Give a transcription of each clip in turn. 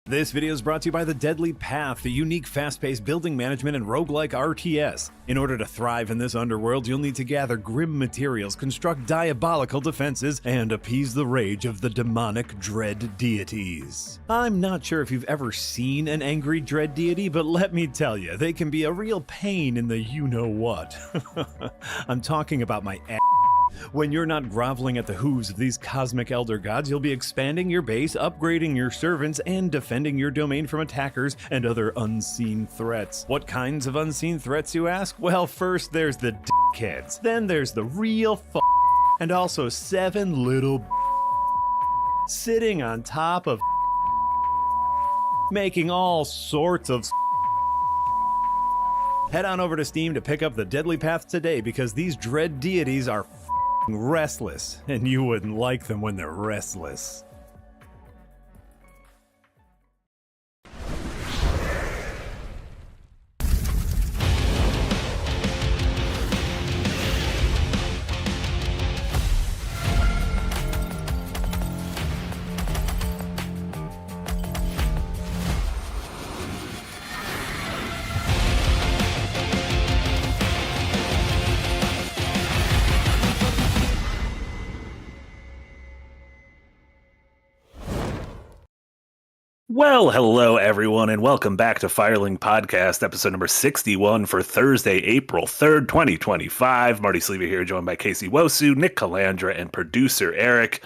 This video is brought to you by the Deadly Path, the unique fast-paced building management and roguelike RTS. In order to thrive in this underworld, you'll need to gather grim materials, construct diabolical defenses, and appease the rage of the demonic dread deities. I'm not sure if you've ever seen an angry dread deity, but let me tell you, they can be a real pain in the you-know-what. I'm talking about my ass. When you're not groveling at the hooves of these cosmic elder gods, you'll be expanding your base, upgrading your servants, and defending your domain from attackers and other unseen threats. What kinds of unseen threats, you ask? Well, first there's the dickheads, then there's the real and also 7 little sitting on top of making all sorts of. Head on over to Steam to pick up the Deadly Path today because these dread deities are restless, and you wouldn't like them when they're restless. Well, hello everyone, and welcome back to Firelink Podcast, episode number 61 for Thursday, April 3rd, 2025. Marty Sleeva here, joined by Casey Wosu, Nick Calandra, and producer Eric.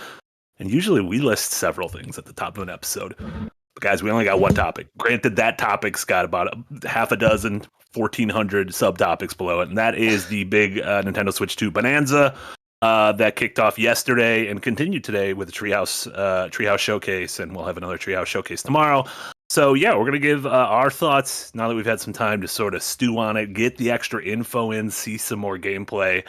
And usually we list several things at the top of an episode. But guys, we only got one topic. Granted, that topic's got about half a dozen, 1,400 subtopics below it, and that is the big Nintendo Switch 2 Bonanza. That kicked off yesterday and continued today with the Treehouse Showcase, and we'll have another Treehouse Showcase tomorrow. So yeah, we're gonna give our thoughts now that we've had some time to sort of stew on it, get the extra info in, see some more gameplay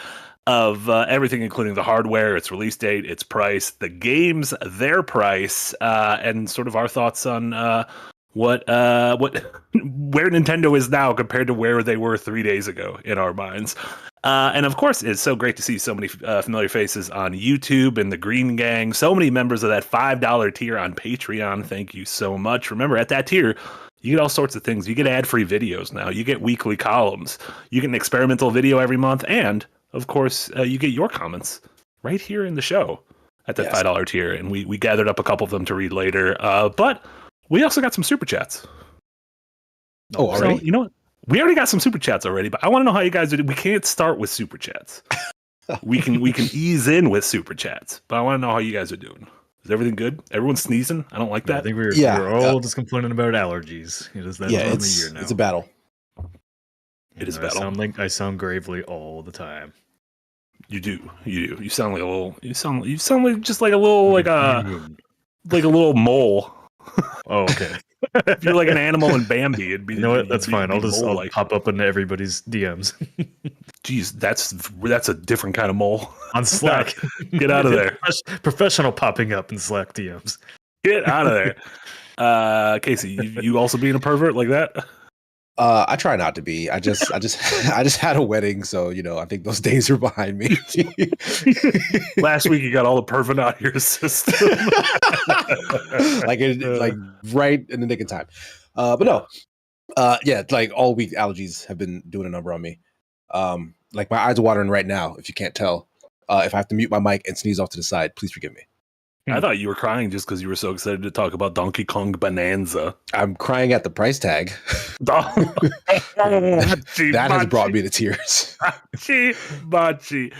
of everything, including the hardware, its release date, its price, the games, their price, and sort of our thoughts on what where Nintendo is now compared to where they were 3 days ago in our minds. And of course, it's so great to see so many familiar faces on YouTube and the Green Gang. So many members of that $5 tier on Patreon. Thank you so much. Remember, at that tier, you get all sorts of things. You get ad-free videos now. You get weekly columns. You get an experimental video every month. And, of course, you get your comments right here in the show at that $5 tier. And we gathered up a couple of them to read later. But we also got some Super Chats. Oh, already? So, you know what? We already got some Super Chats already, but I want to know how you guys do. We can't start with Super Chats. We can ease in with Super Chats, but I want to know how you guys are doing. Is everything good? Everyone's sneezing? I don't like that. I think we're all just complaining about allergies. It is that time of year now. It's a battle. It is a battle. I sound gravely all the time. You do. You sound like a little. You sound like just like a little like a little mole. Oh, okay. If you're like an animal in Bambi, it'd be. You know what? That's fine. I'll pop up into everybody's DMs. Jeez, that's a different kind of mole On Slack. Get out of there. Professional popping up in Slack DMs. Get out of there. Casey, you also being a pervert like that? I try not to be. I just had a wedding, so I think those days are behind me. Last week you got all the pervert out of your system. like right in the nick of time. But no. Like all week allergies have been doing a number on me. Like my eyes are watering right now, if you can't tell. If I have to mute my mic and sneeze off to the side, please forgive me. I thought you were crying just because you were so excited to talk about Donkey Kong Bonanza. I'm crying at the price tag. That has brought me to tears. Bachi.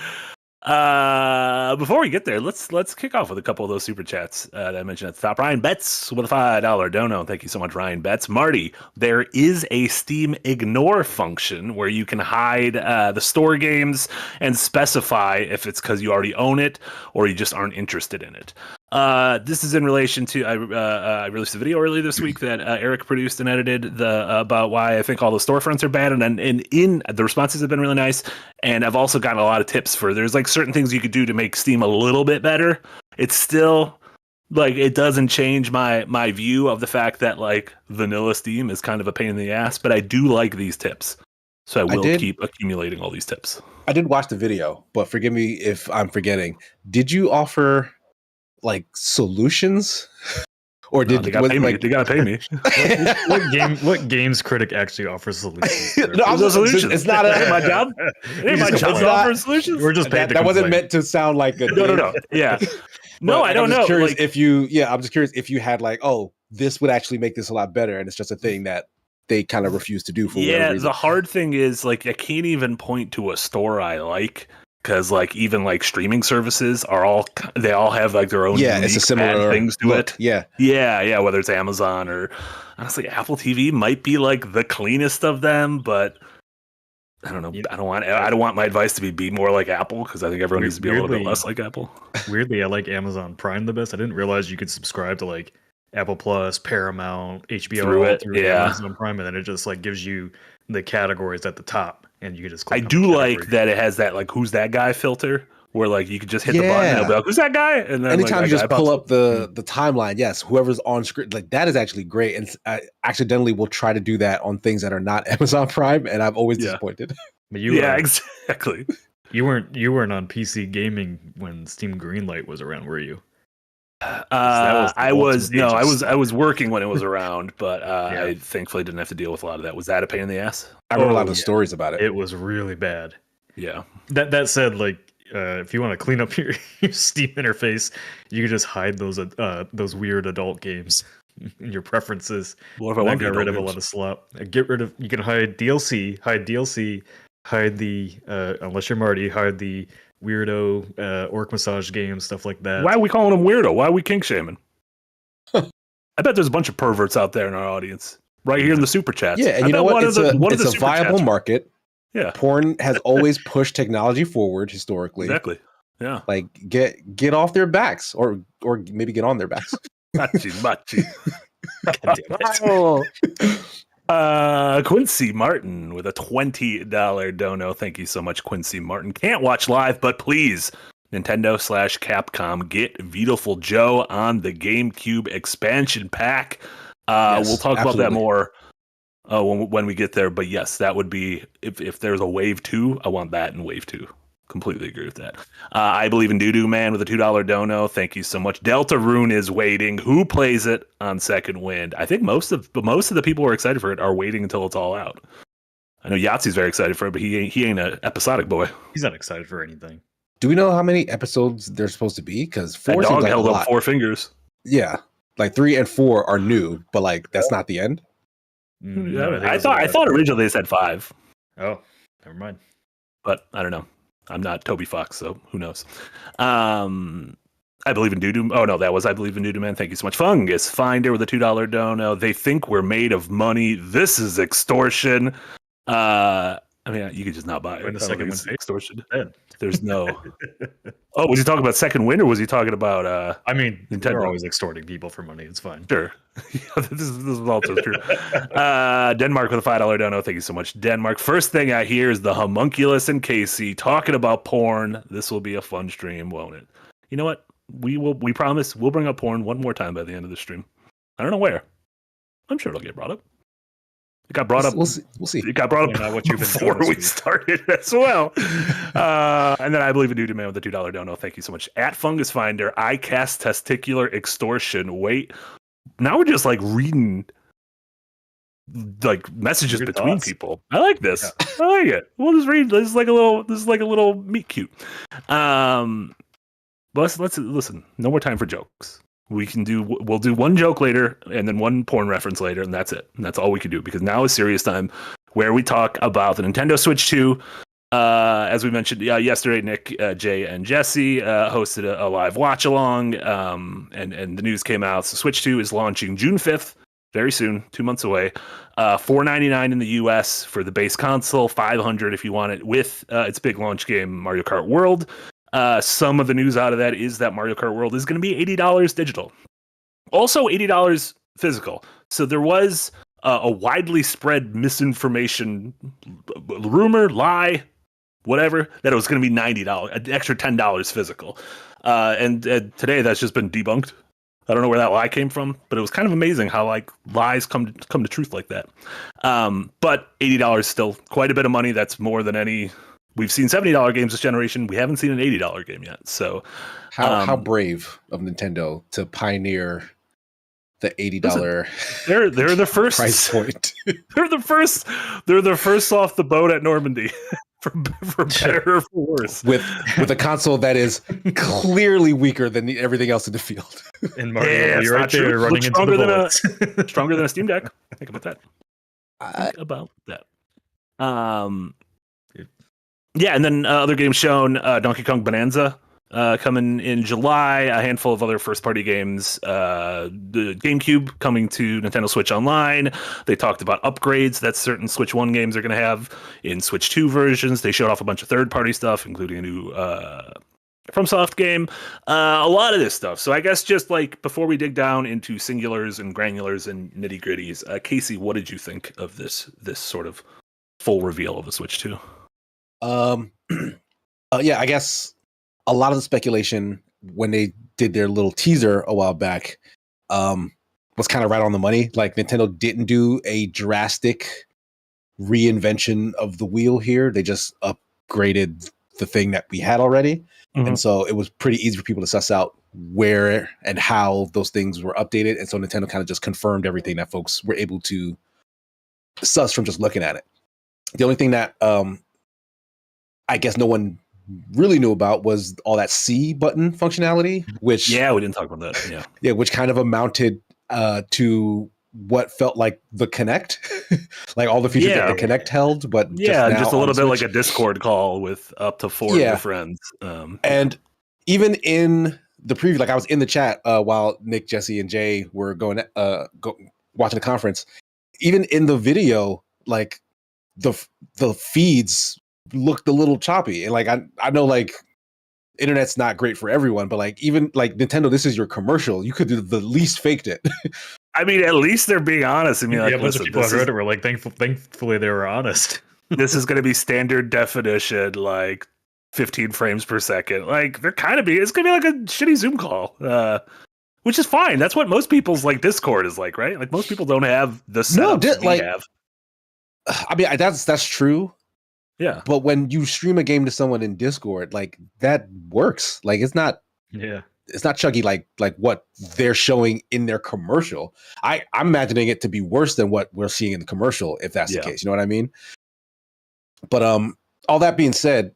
Before we get there, let's kick off with a couple of those super chats that I mentioned at the top. Ryan Betts with a $5 dono. Thank you so much, Ryan Betts. Marty, there is a Steam ignore function where you can hide the store games and specify if it's because you already own it or you just aren't interested in it. This is in relation to I released a video earlier this week that Eric produced and edited about why I think all the storefronts are bad, and in the responses have been really nice. And I've also gotten a lot of tips for there's like certain things you could do to make Steam a little bit better. It's still like it doesn't change my view of the fact that like vanilla Steam is kind of a pain in the ass, but I do like these tips. So I will keep accumulating all these tips. I did watch the video, but forgive me if I'm forgetting. Did you offer like solutions Or No, they gotta pay me. like They gotta pay me. What games critic actually offers solutions? no, There's no solutions. it's not It ain't my job. It ain't my just job to not- offer solutions. We're just paid to that wasn't complain. meant to sound like a No. Yeah. No, I don't I'm just know. Curious Like, if you, I'm just curious if you had like, oh, this would actually make this a lot better, and it's just a thing that they kind of refuse to do for whatever reason. the hard thing is like I can't even point to a store I like because like even like streaming services they all have like their own it's a unique similar bad things to look. it. Yeah, Whether it's Amazon or honestly Apple TV might be like the cleanest of them, but I don't know. Yeah. I don't want my advice to be more like Apple because I think everyone needs to be a little bit Weirdly- less like Apple. Weirdly, I like Amazon Prime the best. I didn't realize you could subscribe to like Apple Plus, Paramount, HBO Through all it, through yeah. Amazon Prime, and then it just like gives you the categories at the top, and you can just. I Click on do the like category. that it has that like who's that guy filter where like you could just hit the button and it'll be like who's that guy, and then anytime like, you that just guy pull pops up the timeline, yes, whoever's on screen, like that is actually great. And I accidentally will try to do that on things that are not Amazon Prime, and I'm always Yeah. disappointed. But you, Yeah, exactly. you weren't on PC gaming when Steam Greenlight was around, were you? I was ultimate age of I was working when it was around, but Yeah. I thankfully didn't have to deal with a lot of that. Was that a pain in the ass? I read a lot Oh, of yeah. stories about it. It was really bad. Yeah. That said, like if you want to clean up your Steam interface, you can just hide those weird adult games in your preferences. What if I That want got rid of a lot of slop. Get rid of. You can hide DLC, hide the unless you're Marty, hide the weirdo orc massage games, stuff like that. Why are we calling him weirdo? Why are we kink shaming? I bet there's a bunch of perverts out there in our audience, right here in the super chats. Yeah, and I you know bet what? one It's of the a super viable chats- market. Yeah, Porn has always pushed technology forward historically. exactly. Yeah, Like get off their backs, or maybe get on their backs. machi. God damn it. Quincy Martin with a $20 dono. Thank you so much, Quincy Martin. Can't watch live, but please, Nintendo/Capcom, get Beautiful Joe on the GameCube expansion pack. Yes, we'll talk about that absolutely. more when we get there. But yes, that would be if there's a Wave 2, I want that in Wave 2. Completely agree with that. I believe in Doo Man with a $2 dono. Thank you so much. Delta Rune is waiting. Who plays it on Second Wind? I think most of the people who are excited for it are waiting until it's all out. I know Yahtzee's very excited for it, but he ain't an episodic boy. He's not excited for anything. Do we know how many episodes there's supposed to be? Because That 4 seems dog like held a up lot. 4 fingers. Yeah, like 3 and 4 are new, but like that's not the end. No, I thought originally they said 5, Oh, never mind. but I don't know. I'm not Toby Fox, so who knows? I believe in Doo. Oh no, that was I believe in Doo Man. Thank you so much. Fungus Finder with a $2 dono. They think we're made of money. This is extortion. I mean, you could just not buy it. When the I don't second think one's it's extortion. dead. There's no. Oh, was he talking about Second Wind, or was he talking about? I mean, Nintendo. they're always extorting people for money. It's fine. Sure. this is also true. Denmark with a $5 dono. Thank you so much, Denmark. First thing I hear is the homunculus and Casey talking about porn. This will be a fun stream, won't it? You know what? We promise we'll bring up porn one more time by the end of the stream. I don't know where. I'm sure it'll get brought up. It got brought up. We'll see. It got brought Why up not what you've been before doing this we week? started as well. And then I believe in Doo Man with the $2 dono. Thank you so much. At Fungus Finder, I cast testicular extortion. Wait, now we're just like reading like messages Good between thoughts. people. I like this. I like it. We'll just read. This is like a little meet cute. Let's listen. No more time for jokes. We'll do one joke later and then one porn reference later, and that's it. And that's all we can do because now is serious time where we talk about the Nintendo Switch 2. As we mentioned yesterday, Nick, Jay, and Jesse hosted a live watch along, and the news came out. So Switch 2 is launching June 5th, very soon, 2 months away. $499 in the US for the base console, $500 if you want it with its big launch game, Mario Kart World. Some of the news out of that is that Mario Kart World is going to be $80 digital. Also $80 physical. So there was a widely spread misinformation, rumor, lie, whatever, that it was going to be $90, an extra $10 physical. And today that's just been debunked. I don't know where that lie came from, but it was kind of amazing how like lies come to truth like that. But $80 is still quite a bit of money. That's more than any. We've seen $70 games this generation. We haven't seen an $80 game yet. So How brave of Nintendo to pioneer the $80 They're the first price point. They're the first off the boat at Normandy. For better or for worse, with a console that is clearly weaker than everything else in the field. And Marty will be right there running into the bullets. Stronger than a Steam Deck. Think about that. Yeah, and then other games shown: Donkey Kong Bonanza coming in July. A handful of other first-party games. The GameCube coming to Nintendo Switch Online. They talked about upgrades that certain Switch 1 games are going to have in Switch 2 versions. They showed off a bunch of third-party stuff, including a new FromSoft game. A lot of this stuff. So I guess just like before we dig down into singulars and granulars and nitty-gritties, Casey, what did you think of this sort of full reveal of the Switch 2? Yeah, I guess a lot of the speculation when they did their little teaser a while back was kind of right on the money. Like Nintendo didn't do a drastic reinvention of the wheel here. They just upgraded the thing that we had already. Mm-hmm. And so it was pretty easy for people to suss out where and how those things were updated. And so Nintendo kind of just confirmed everything that folks were able to suss from just looking at it. The only thing that I guess no one really knew about was all that C button functionality, which we didn't talk about that. Yeah, which kind of amounted to what felt like the Kinect, like all the features that the Kinect held, but just a little bit like a Discord call with up to 4 of your friends. And even in the preview, like I was in the chat while Nick, Jesse, and Jay were watching the conference. Even in the video, like the feeds looked a little choppy, and like I know like internet's not great for everyone, but like even like Nintendo, this is your commercial. You could have the least faked it. I mean, at least they're being honest. I mean, like, a bunch of people on Reddit were like, thankfully they were honest. This is going to be standard definition, like 15 frames per second. Like they're kind of it's going to be like a shitty Zoom call, which is fine. That's what most people's like Discord is like, right? Like most people don't have the setup we have. I mean, that's true. Yeah. But when you stream a game to someone in Discord, like that works. Like it's not chuggy like what they're showing in their commercial. I'm imagining it to be worse than what we're seeing in the commercial, if that's the case. You know what I mean? But all that being said,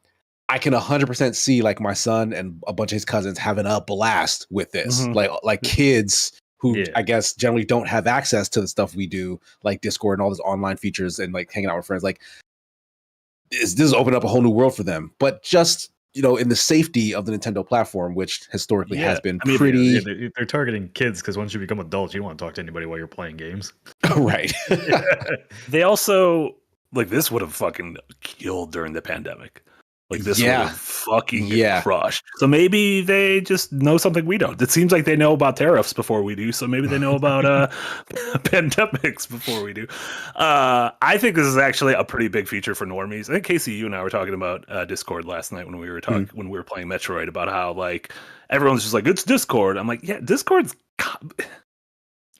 I can 100% see like my son and a bunch of his cousins having a blast with this. Mm-hmm. Like kids who I guess generally don't have access to the stuff we do, like Discord and all those online features and like hanging out with friends. Like this is opening up a whole new world for them, but just, you know, in the safety of the Nintendo platform, which historically has been pretty... They're targeting kids because once you become adults, you don't want to talk to anybody while you're playing games. Right. They also, like, this would have fucking killed during the pandemic. Like, this would have fucking crushed. So maybe they just know something we don't. It seems like they know about tariffs before we do, so maybe they know about pandemics before we do. I think this is actually a pretty big feature for normies. I think, Casey, you and I were talking about Discord last night when we were when we were playing Metroid, about how, like, everyone's just like, it's Discord. I'm like, yeah, Discord's...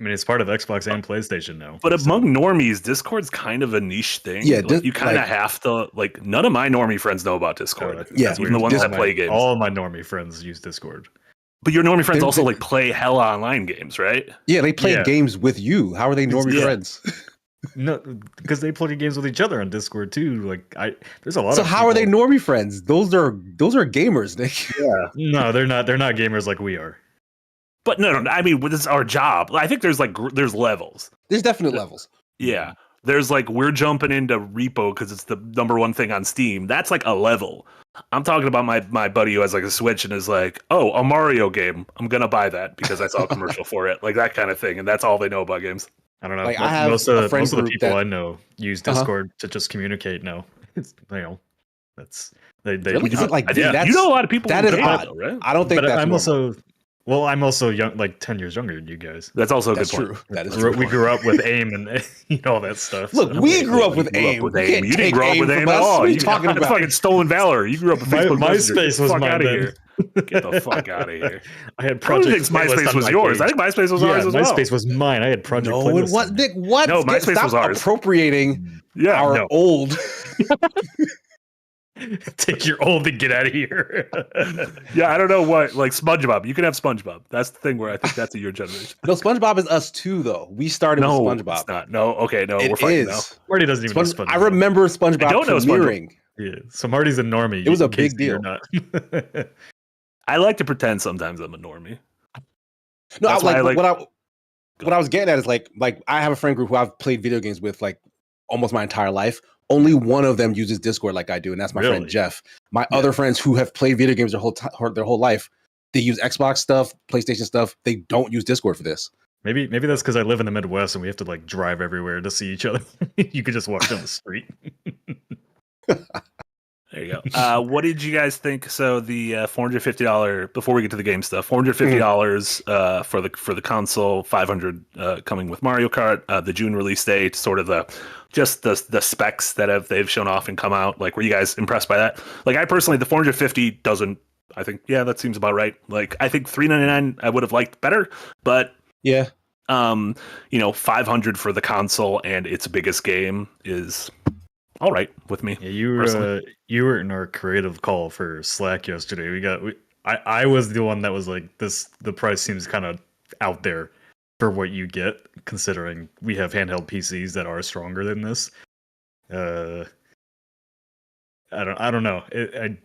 I mean, it's part of Xbox and PlayStation now. But among normies, Discord's kind of a niche thing. Yeah, like, you kind of have to, like, none of my normie friends know about Discord. Even the ones that play games. All of my normie friends use Discord. But your normie friends also like play hella online games, right? Yeah, they play games with you. How are they normie friends? No, because they play games with each other on Discord too. Like, there's a lot. So how are they normie friends? Those are gamers, Nick. Yeah. No, they're not. They're not gamers like we are. But no, I mean, this is our job. I think there's levels. There's definite levels. Yeah. There's like, we're jumping into repo because it's the number one thing on Steam. That's like a level. I'm talking about my buddy who has like a Switch and is like, oh, a Mario game. I'm going to buy that because I saw a commercial for it. Like that kind of thing. And that's all they know about games. I don't know. Like, most of the people I know use Discord to just communicate now. It's, you know, that's... They really? Like, you know a lot of people that is odd, though, right? I don't think that's I'm also young, like 10 years younger than you guys. That's also a good point. True. That is true. We grew up with AIM and all that stuff. Look, we grew up with AIM. You didn't grow up with AIM at all. What are you talking about? That's fucking stolen valor. You grew up with Facebook. MySpace was mine then. Get the fuck out of here. I had Project MySpace was yours. I think MySpace was ours as well. MySpace was mine. I had Project Playlist. What, Nick? What? No, MySpace was ours. Appropriating our old... Take your old and get out of here. Yeah, I don't know what, like SpongeBob. You can have SpongeBob. That's the thing where I think that's a your generation. No, SpongeBob is us too, though. We started No, with SpongeBob. it's not. No, okay, no, we're It fighting now. is. Marty doesn't even know SpongeBob. I remember SpongeBob I don't know premiering. Yeah, so Marty's a normie. It was a in case big deal. you're not. I like to pretend sometimes I'm a normie. No, That's why I like- what I was getting at is like I have a friend group who I've played video games with like almost my entire life. Only one of them uses Discord like I do, and that's my friend Really? Jeff. My other friends who have played video games their whole life, they use Xbox stuff, PlayStation stuff. They don't use Discord for this. Maybe that's because I live in the Midwest and we have to like drive everywhere to see each other. You could just walk down the street. There you go. What did you guys think? So the $450, before we get to the game stuff, $450 for the console, $500 coming with Mario Kart, the June release date, sort of the specs that they've shown off and come out. Like, were you guys impressed by that? Like, I personally, the 450 doesn't. I think, yeah, that seems about right. Like, I think $399 I would have liked better, but Yeah. 500 for the console and its biggest game is all right with me. Yeah, you were in our creative call for Slack yesterday. I was the one that was like, the price seems kind of out there for what you get, considering we have handheld PCs that are stronger than this. I don't know.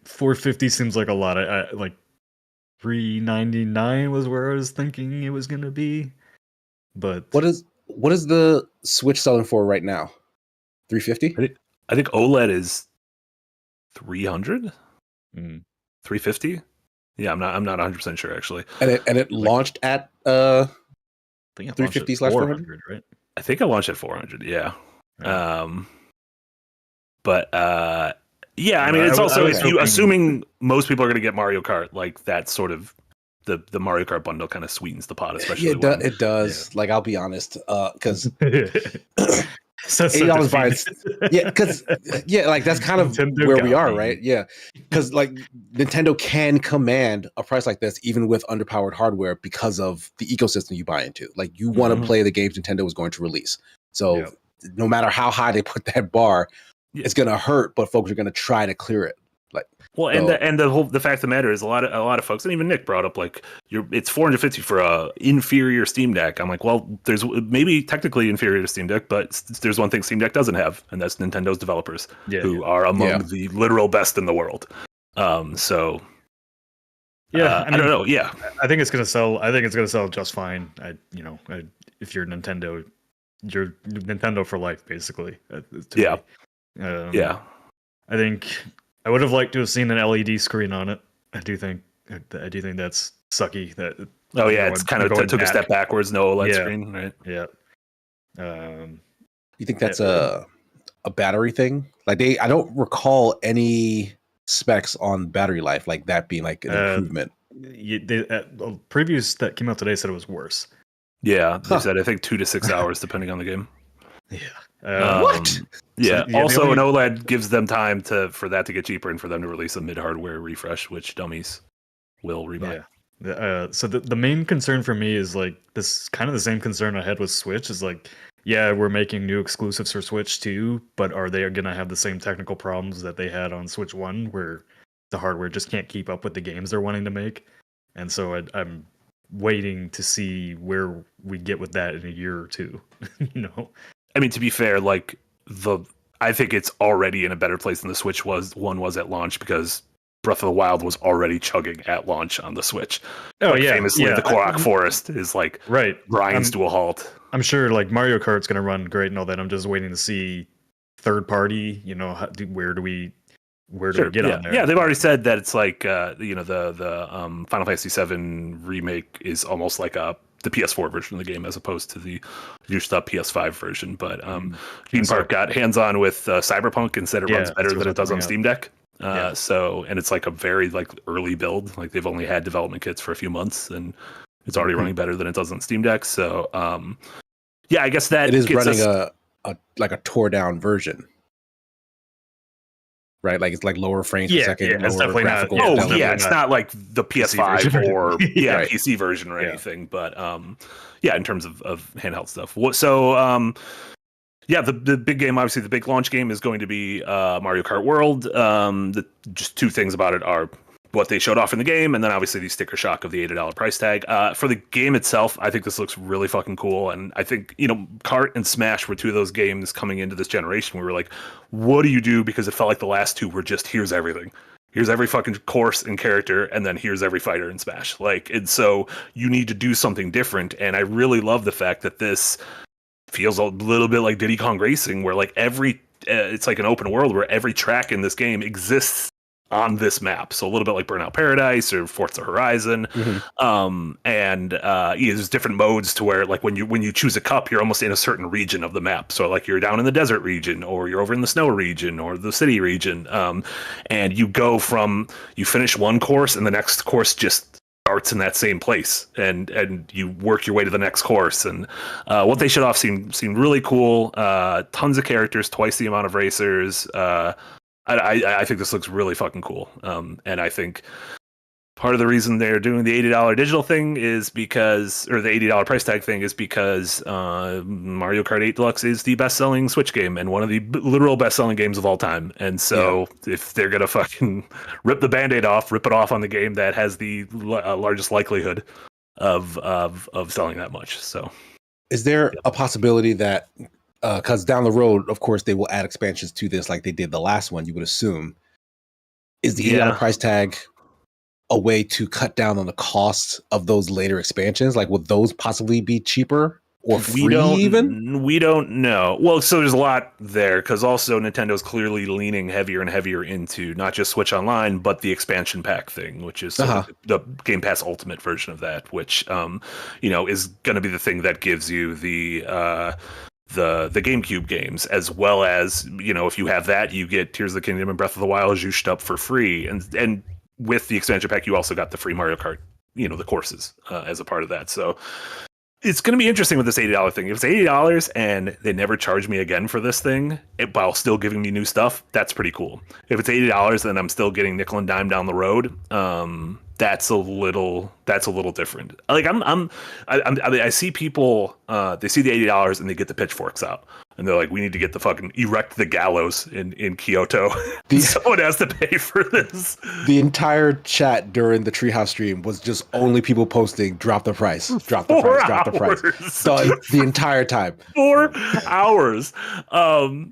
450 seems like a lot. I like 399 was where I was thinking it was gonna be. But What is the Switch selling for right now? 350? I think OLED is 300, 350. Yeah, I'm not 100% sure actually. And it launched at I think I launched 350 at slash 400, right? I think I launched at 400. Yeah. Right. Yeah, I mean, it's also was hoping- assuming most people are going to get Mario Kart, like that sort of the Mario Kart bundle kind of sweetens the pot, especially. Yeah, it does. Yeah. Like, I'll be honest, because So $80 buys. defeated. Yeah, like that's kind of Nintendo where got we are, me. right? Yeah, because like Nintendo can command a price like this even with underpowered hardware because of the ecosystem you buy into. Like, you want to Mhm. play the games Nintendo is going to release. So Yeah. no matter how high they put that bar, Yeah. it's gonna hurt, but folks are gonna try to clear it. Like, Well, and the fact of the matter is a lot of folks, and even Nick brought up, like, it's 450 for a inferior Steam Deck. I'm like, well, there's maybe technically inferior to Steam Deck, but there's one thing Steam Deck doesn't have, and that's Nintendo's developers, who are among the literal best in the world. So Yeah, I don't know. Yeah, I think it's gonna sell. I think it's gonna sell just fine. If you're Nintendo, you're Nintendo for life, basically. Yeah. Me. Yeah. I think I would have liked to have seen an LED screen on it. I do think that's sucky. That Oh yeah, it's kind of going took a step backwards. No OLED Yeah. screen, right? Yeah. you think that's a battery thing? Like, I don't recall any specs on battery life like that being like an improvement. Previews that came out today said it was worse. Yeah, they said I think 2 to 6 hours depending on the game. Yeah. What? Yeah. the Also, only- an OLED gives them time for that to get cheaper and for them to release a mid-hardware refresh, which dummies will rebuy. Yeah. So the main concern for me is like this kind of the same concern I had with Switch is like, yeah, we're making new exclusives for Switch 2, but are they going to have the same technical problems that they had on Switch 1 where the hardware just can't keep up with the games they're wanting to make? And so I'm waiting to see where we get with that in a year or two. I mean, to be fair, like I think it's already in a better place than the Switch was at launch, because Breath of the Wild was already chugging at launch on the Switch. Oh, Like, yeah. famously, yeah. the Korok Forest is like Right. grinds to a halt. I'm sure like Mario Kart's going to run great and all that. I'm just waiting to see third party, where do we get on there? Yeah, they've already said that it's like the Final Fantasy VII remake is almost like the PS4 version of the game as opposed to the juiced up PS5 version. But Gene Park got hands on with Cyberpunk and said it runs better than it does on Steam Deck. So, and it's like a very like early build. Like, they've only had development kits for a few months and it's already running better than it does on Steam Deck. So I guess that It is gets running us- a tore down version. Right, like it's like lower frames per second. Yeah, it's lower definitely not- graphical yeah, Oh definitely yeah, it's not like the PS5 version. or Right. PC version or Yeah. anything, but in terms of handheld stuff. So Yeah, the big game, obviously, the big launch game is going to be Mario Kart World. Just two things about it are what they showed off in the game, and then obviously the sticker shock of the $80 price tag. For the game itself, I think this looks really fucking cool, and I think, Kart and Smash were two of those games coming into this generation where we were like, what do you do? Because it felt like the last two were just, here's everything. Here's every fucking course and character, and then here's every fighter in Smash. And so you need to do something different, and I really love the fact that this feels a little bit like Diddy Kong Racing, where it's like an open world where every track in this game exists on this map. So a little bit like Burnout Paradise or Forza Horizon. There's different modes to where when you choose a cup, you're almost in a certain region of the map. So like you're down in the desert region, or you're over in the snow region, or the city region. And you finish one course and the next course just starts in that same place, and you work your way to the next course. And what they showed off seemed really cool. Tons of characters, twice the amount of racers. I think this looks really fucking cool. And I think part of the reason they're doing the $80 digital thing is because, or the $80 price tag thing is because Mario Kart 8 Deluxe is the best-selling Switch game and one of the literal best-selling games of all time. And so if they're gonna fucking rip the Band-Aid off, rip it off on the game that has the largest likelihood of selling that much. So is there a possibility that because down the road, of course, they will add expansions to this like they did the last one, you would assume, is the $80 price tag a way to cut down on the cost of those later expansions? Like, would those possibly be cheaper or free even? We don't know. Well, so there's a lot there, because also Nintendo's clearly leaning heavier and heavier into not just Switch Online, but the expansion pack thing, which is the Game Pass Ultimate version of that, which is going to be the thing that gives you the GameCube games, as well as, if you have that, you get Tears of the Kingdom and Breath of the Wild juiced up for free, and with the expansion pack, you also got the free Mario Kart, the courses as a part of that. So it's going to be interesting with this $80 thing. If it's $80 and they never charge me again for this thing, while still giving me new stuff, that's pretty cool. If it's $80 and I'm still getting nickel and dime down the road, that's a little different. Like I see people, they see the $80 and they get the pitchforks out. And they're like, we need to get the fucking erect the gallows in Kyoto. Someone has to pay for this. The entire chat during the Treehouse stream was just only people posting, drop the price, drop the price, drop the price. The entire time. 4 hours. And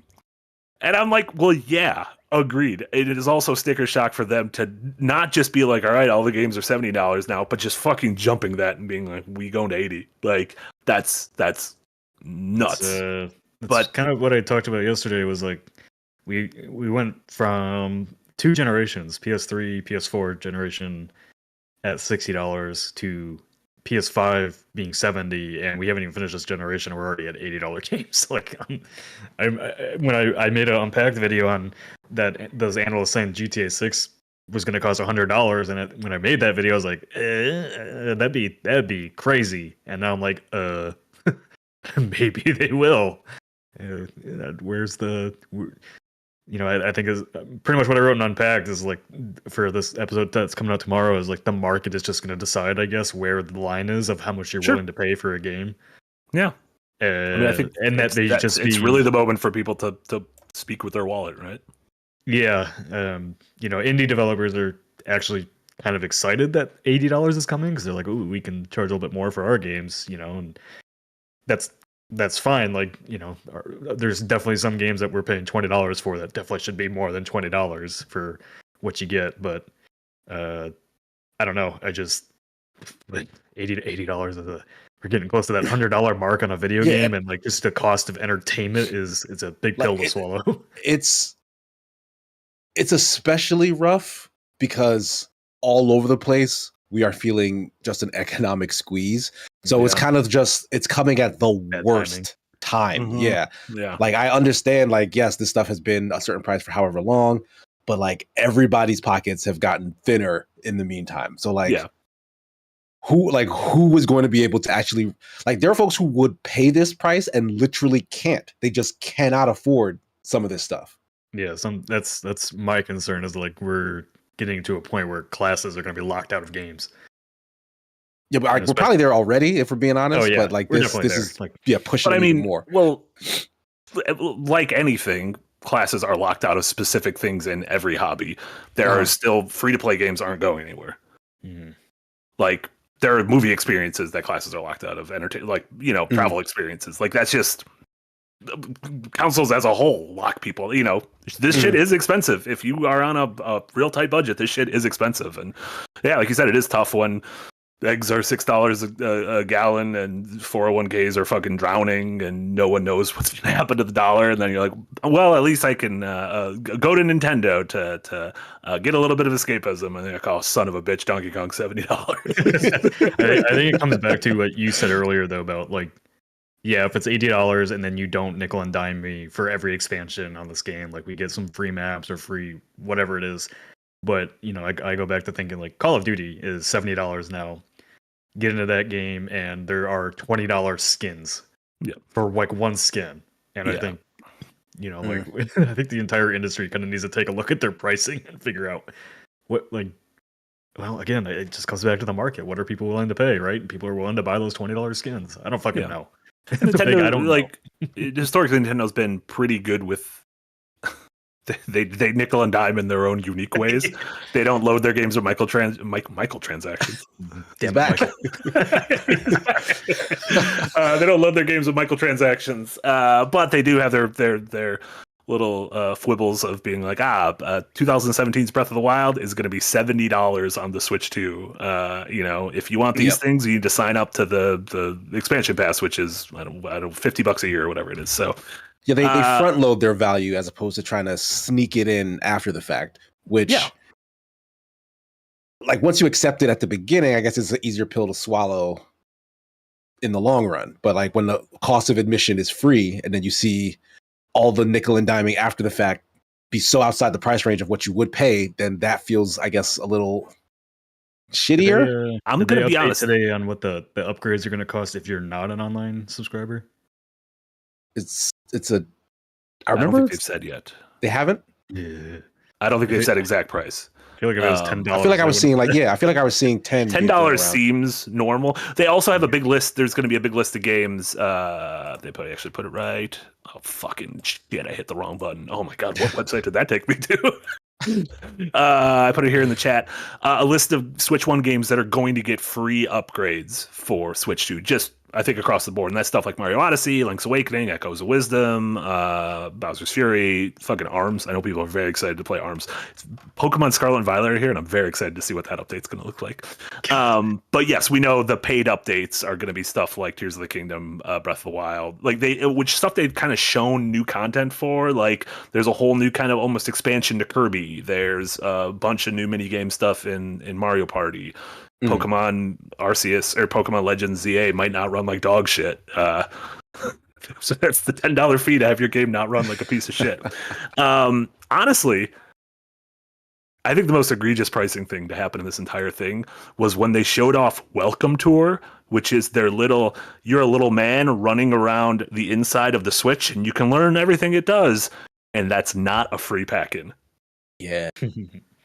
I'm like, well, yeah, agreed. It is also sticker shock for them to not just be like, all right, all the games are $70 now, but just fucking jumping that and being like, we going to 80. Like, that's nuts. But kind of what I talked about yesterday was like we went from 2 generations, PS3, PS4 generation at $60 to PS5 being $70, and we haven't even finished this generation. We're already at $80 games. Like, when I made an unpacked video on that, those analysts saying GTA 6 was going to cost $100, and when I made that video, I was like, that'd be crazy. And now I'm like, maybe they will. Where's the, I think is pretty much what I wrote in Unpacked is like, for this episode that's coming out tomorrow, is like the market is just going to decide, I guess, where the line is of how much you're willing to pay for a game. Yeah. I think it's really the moment for people to speak with their wallet, right? Yeah. Indie developers are actually kind of excited that $80 is coming, because they're like, ooh, we can charge a little bit more for our games, and that's fine. Like, there's definitely some games that we're paying $20 for that definitely should be more than $20 for what you get. But I don't know. I just, like, $80 we're getting close to that $100 mark on a video game, and like just the cost of entertainment it's a big pill to swallow. It's especially rough because all over the place we are feeling just an economic squeeze. So it's kind of it's coming at the worst time. Mm-hmm. Yeah. Like, I understand, like, yes, this stuff has been a certain price for however long, but like everybody's pockets have gotten thinner in the meantime. So like, who was going to be able to actually, like, there are folks who would pay this price and literally can't. They just cannot afford some of this stuff. Yeah, that's my concern, is like we're getting to a point where classes are going to be locked out of games. Yeah, but we're probably there already, if we're being honest. But like, this is like, pushing even more. Well, like anything, classes are locked out of specific things in every hobby. There are still free-to-play games aren't going anywhere. Like, there are movie experiences that classes are locked out of, travel experiences. Like, that's just consoles as a whole lock people. This shit is expensive. If you are on a real tight budget, this shit is expensive. And yeah, like you said, it is tough when eggs are $6 a gallon and 401ks are fucking drowning and no one knows what's going to happen to the dollar. And then you're like, well, at least I can go to Nintendo to get a little bit of escapism. And they're like, oh, son of a bitch, Donkey Kong, $70. I think it comes back to what you said earlier, though, about like, yeah, if it's $80 and then you don't nickel and dime me for every expansion on this game, like we get some free maps or free whatever it is. But, I go back to thinking like Call of Duty is $70 now. Get into that game and there are $20 skins for like one skin. And I think, I think the entire industry kind of needs to take a look at their pricing and figure out well, again, it just comes back to the market. What are people willing to pay, right? People are willing to buy those $20 skins. I don't fucking know. Nintendo, I don't know. Historically, Nintendo's been pretty good with they nickel and dime in their own unique ways. They don't load their games with microtransactions. Damn back. They don't load their games with microtransactions, but they do have their little fwibbles of being like, 2017's Breath of the Wild is going to be $70 on the Switch 2. If you want these things, you need to sign up to the expansion pass, which is I don't $50 a year or whatever it is. So. Yeah, they front load their value as opposed to trying to sneak it in after the fact, which, like, once you accept it at the beginning, I guess it's an easier pill to swallow in the long run. But, like, when the cost of admission is free and then you see all the nickel and diming after the fact be so outside the price range of what you would pay, then that feels, I guess, a little shittier. I'm going to be honest today on what the upgrades are going to cost if you're not an online subscriber. I don't think they've said yet. They haven't? Yeah. I don't think they've said exact price. I feel like if it was $10. I feel like I was seeing $10. $10 seems normal. They also have a big list. There's going to be a big list of games. They actually put it right. Oh, fucking shit. I hit the wrong button. Oh my God. What website did that take me to? I put it here in the chat. A list of Switch 1 games that are going to get free upgrades for Switch 2. Just, I think, across the board. And that's stuff like Mario Odyssey, Link's Awakening, Echoes of Wisdom, Bowser's Fury, fucking ARMS. I know people are very excited to play ARMS. Pokemon Scarlet and Violet are here, and I'm very excited to see what that update's going to look like. But yes, we know the paid updates are going to be stuff like Tears of the Kingdom, Breath of the Wild. Like which stuff they've kind of shown new content for. Like there's a whole new kind of almost expansion to Kirby. There's a bunch of new minigame stuff in Mario Party. Pokemon Arceus or Pokemon Legends ZA might not run like dog shit. So that's the $10 fee to have your game not run like a piece of shit. Honestly, I think the most egregious pricing thing to happen in this entire thing was when they showed off Welcome Tour, which is you're a little man running around the inside of the Switch and you can learn everything it does. And that's not a free pack-in. Yeah.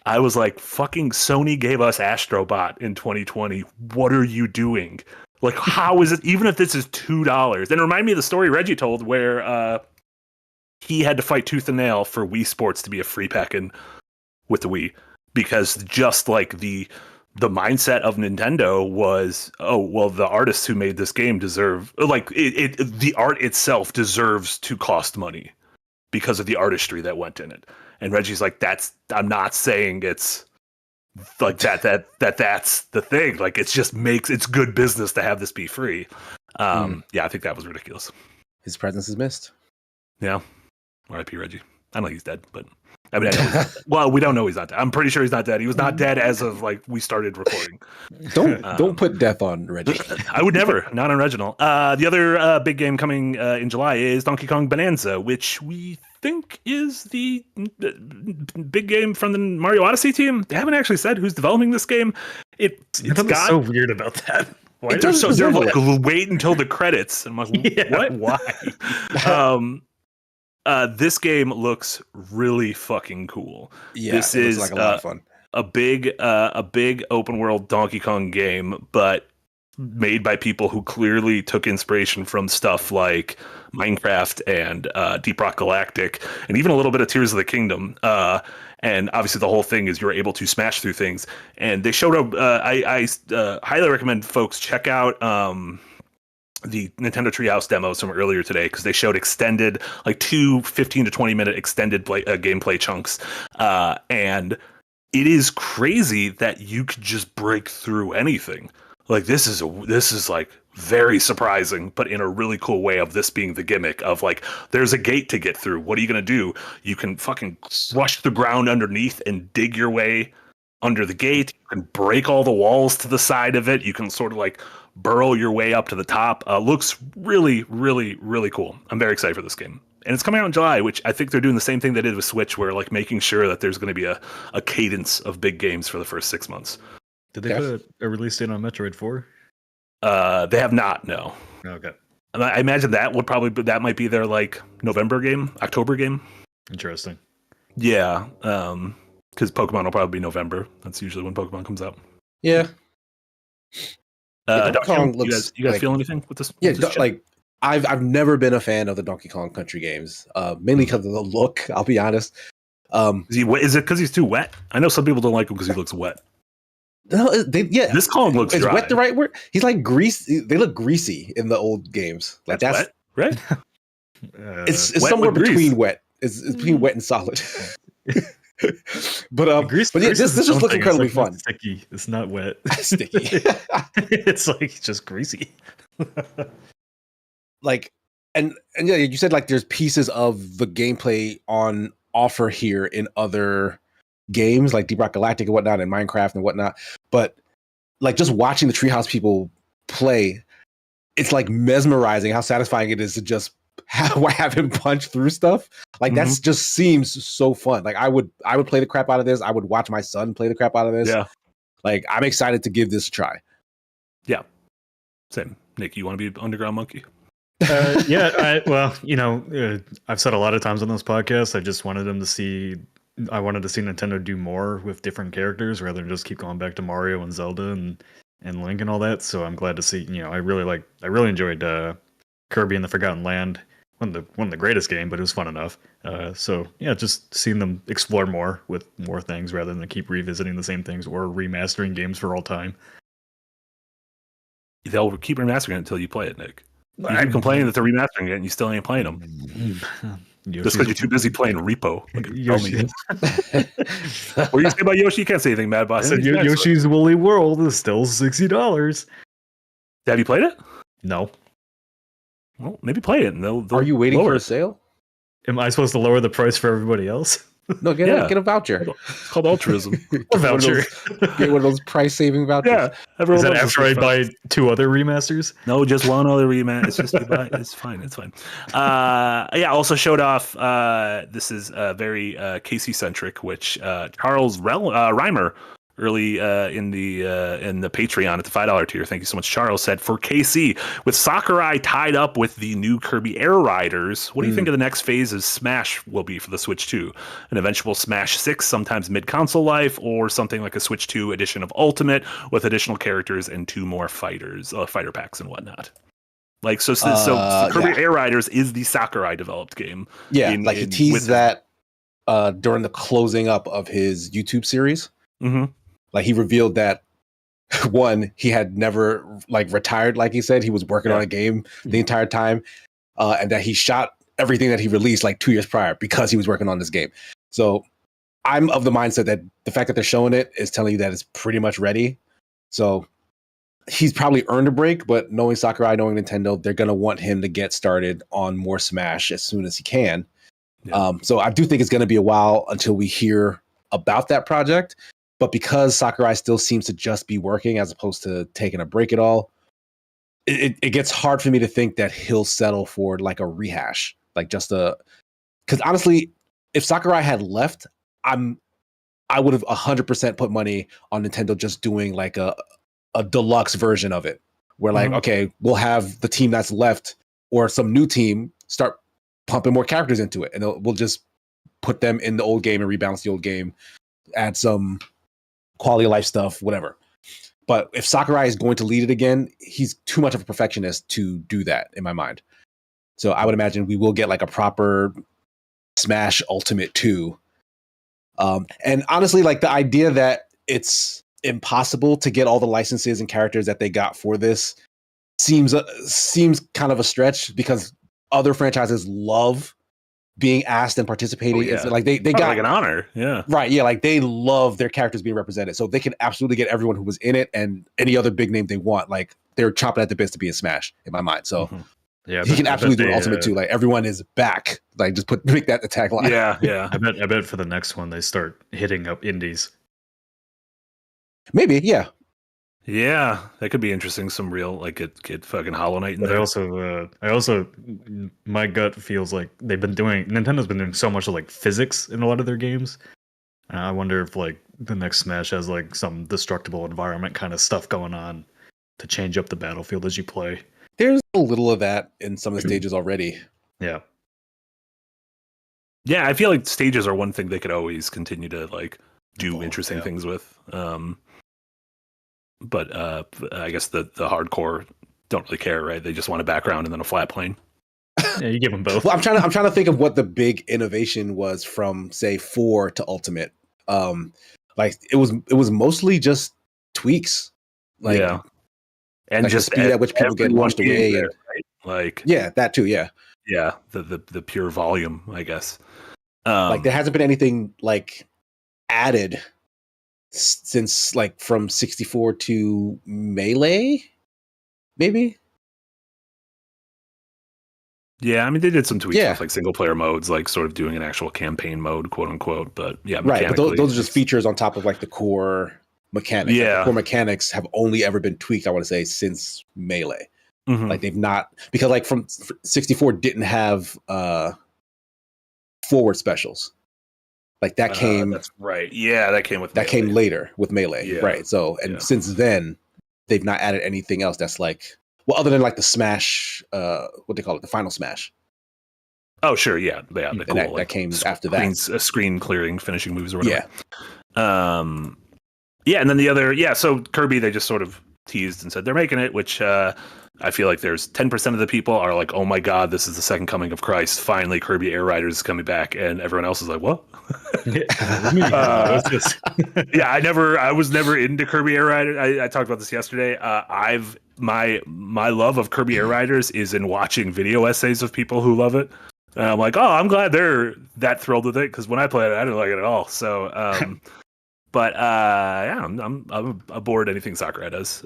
I was like, fucking Sony gave us Astrobot in 2020. What are you doing? Like, how is it, even if this is $2? Then remind me of the story Reggie told where he had to fight tooth and nail for Wii Sports to be a free pack-in with the Wii. Because just like the mindset of Nintendo was, oh, well, the artists who made this game deserve, like, the art itself deserves to cost money because of the artistry that went in it. And Reggie's like, I'm not saying it's like that's the thing. Like, it's good business to have this be free. Yeah, I think that was ridiculous. His presence is missed. Yeah. R.I.P. Reggie. I know he's dead, but I mean, well, we don't know he's not dead. I'm pretty sure he's not dead. He was not dead as of like we started recording. Don't put death on Reggie. I would never. Not on Reginald. The other big game coming in July is Donkey Kong Bonanza, which we think is the big game from the Mario Odyssey team. They haven't actually said who's developing this game. It's got so weird about that. Why they're like, wait until the credits. And I'm like, what? Why? This game looks really fucking cool. Yeah, this is like a lot of fun. A big open world Donkey Kong game, but made by people who clearly took inspiration from stuff like Minecraft and Deep Rock Galactic, and even a little bit of Tears of the Kingdom. And obviously, the whole thing is you're able to smash through things. And they showed up. I highly recommend folks check out the Nintendo Treehouse demos from earlier today, because they showed extended, like 2 15 to 20 minute extended gameplay chunks. And it is crazy that you could just break through anything. Like this is like very surprising, but in a really cool way, of this being the gimmick of like, there's a gate to get through. What are you going to do? You can fucking crush the ground underneath and dig your way under the gate. You can break all the walls to the side of it. You can sort of like burrow your way up to the top. Looks really, really, really cool. I'm very excited for this game. And it's coming out in July, which I think they're doing the same thing they did with Switch, where like making sure that there's going to be a cadence of big games for the first 6 months. Did they put a release date on Metroid 4? They have not, no. Okay. And I imagine that might be their like November game, October game. Interesting. Yeah, because Pokemon will probably be November. That's usually when Pokemon comes out. Yeah. Donkey Kong looks you guys like, feel anything with this? Yeah, with this like I've never been a fan of the Donkey Kong Country games, mainly because of the look. I'll be honest. Is it because he's too wet? I know some people don't like him because he looks wet. No, this Kong looks is dry. wet the right word? He's like greasy. They look greasy in the old games. Like that's wet, right? It's wet somewhere with grease. between wet. It's between wet and solid. But Grease, yeah, this just looks incredibly it's like fun. Sticky. It's not wet. Sticky. It's like just greasy. Like, and yeah, you said like there's pieces of the gameplay on offer here in other games like Deep Rock Galactic and whatnot, and Minecraft and whatnot. But like just watching the Treehouse people play, it's like mesmerizing how satisfying it is to just have him punch through stuff. Like that's just seems so fun. Like I would play the crap out of this. I would watch my son play the crap out of this. Yeah. Like I'm excited to give this a try. Yeah. Same. Nick, you want to be Underground Monkey? Yeah. I've said a lot of times on this podcast, I just wanted them to see. I wanted to see Nintendo do more with different characters rather than just keep going back to Mario and Zelda and Link and all that. So I'm glad to see. I really enjoyed Kirby and the Forgotten Land. One of the greatest game, but it was fun enough. So yeah, just seeing them explore more with more things rather than keep revisiting the same things or remastering games for all time. They'll keep remastering it until you play it, Nick. You keep complaining that they're remastering it and you still ain't playing them. Just because you're too busy playing Repo. What do you say about Yoshi? You can't say anything, Mad Boss. Yoshi's Woolly World is still $60. Have you played it? No. Well, maybe play it. And they'll Are you waiting lower for it. a sale? Am I supposed to lower the price for everybody else? No, get a voucher. It's called altruism. A voucher. Get one of those price saving vouchers. Yeah. Is that after I buy 2 other remasters? No, just one other remaster. It's just it's fine. It's fine. Also showed off. This is very Casey centric, which Charles Reimer early in the Patreon at the $5 tier. Thank you so much, Charles. Said for KC, with Sakurai tied up with the new Kirby Air Riders, what do you think of the next phase of Smash will be for the Switch 2? An eventual Smash 6, sometimes mid-console life, or something like a Switch 2 edition of Ultimate with additional characters and 2 more fighter packs and whatnot. Like so Kirby Air Riders is the Sakurai developed game. Yeah, he teased that during the closing up of his YouTube series. Mm-hmm. Like he revealed that one, he had never like retired, like he said, he was working on a game the entire time, and that he shot everything that he released like 2 years prior because he was working on this game. So I'm of the mindset that the fact that they're showing it is telling you that it's pretty much ready. So he's probably earned a break, but knowing Sakurai, knowing Nintendo, they're gonna want him to get started on more Smash as soon as he can. Yeah. So I do think it's gonna be a while until we hear about that project. But because Sakurai still seems to just be working as opposed to taking a break at all, it gets hard for me to think that he'll settle for like a rehash, like just because honestly, if Sakurai had left, I would have 100% put money on Nintendo just doing like a deluxe version of it, where like, okay, we'll have the team that's left or some new team start pumping more characters into it, and we'll just put them in the old game and rebalance the old game, add some quality of life stuff, whatever. But if Sakurai is going to lead it again, he's too much of a perfectionist to do that in my mind. So I would imagine we will get like a proper Smash Ultimate 2. And honestly, like the idea that it's impossible to get all the licenses and characters that they got for this seems kind of a stretch, because other franchises love being asked and participating. It's like they got like an honor. Yeah. Right. Yeah. Like they love their characters being represented. So they can absolutely get everyone who was in it and any other big name they want. Like they're chomping at the bits to be in Smash in my mind. So yeah, he can absolutely do an Ultimate too. Like everyone is back. Like just make that the tagline. Yeah. Yeah. I bet for the next one they start hitting up indies. Maybe. Yeah. Yeah, that could be interesting. Some real get fucking Hollow Knight in But there. I also, my gut feels like Nintendo's been doing so much of like physics in a lot of their games. I wonder if like the next Smash has like some destructible environment kind of stuff going on to change up the battlefield as you play. There's a little of that in some of the stages already. Yeah. Yeah, I feel like stages are one thing they could always continue to like do interesting things with. But I guess the hardcore don't really care, right? They just want a background and then a flat plane. Yeah, you give them both. Well, I'm trying to think of what the big innovation was from say 4 to Ultimate. Like it was mostly just tweaks. Like, yeah, and like just the speed at which people get launched away. There, right? Like yeah, that too. Yeah, yeah, the pure volume, I guess. Like there hasn't been anything like added since like from 64 to Melee, maybe. Yeah, I mean they did some tweaks Yeah. with like single player modes, like sort of doing an actual campaign mode, quote unquote. But yeah, right. But those are just features on top of like the core mechanics. Yeah, like the core mechanics have only ever been tweaked, I want to say, since Melee. Like they've not, because like from 64 didn't have forward specials. Like that came. That's right. Yeah, that came with that Melee. Came later with Melee. Yeah. Right. So since then, they've not added anything else that's like, well, other than like the Smash, what they call it, the Final Smash. Oh sure, yeah, the And cool, that came after that. Screen clearing, finishing moves or whatever. Yeah. Yeah, and then the other, so Kirby, they just sort of teased and said they're making it, which I feel like there's 10% of the people are like, oh my god, this is the second coming of Christ. Finally, Kirby Air Riders is coming back, and everyone else is like, what? Yeah, I was never into Kirby Air Riders. I talked about this yesterday. My love of Kirby Air Riders is in watching video essays of people who love it. And I'm like, oh, I'm glad they're that thrilled with it, because when I played it, I didn't like it at all. So, but yeah, I'm aboard anything Sakurai does.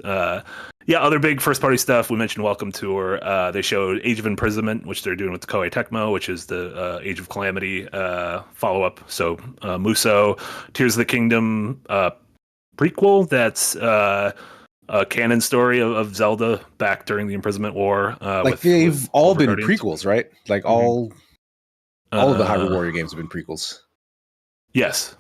Other big first party stuff. We mentioned Welcome Tour. They showed Age of Imprisonment, which they're doing with the Koei Tecmo, which is the Age of Calamity follow up. So Muso, Tears of the Kingdom prequel. That's a canon story of Zelda back during the Imprisonment War. Like they've all been prequels, right? Like all of the Hyrule Warrior games have been prequels. Yes.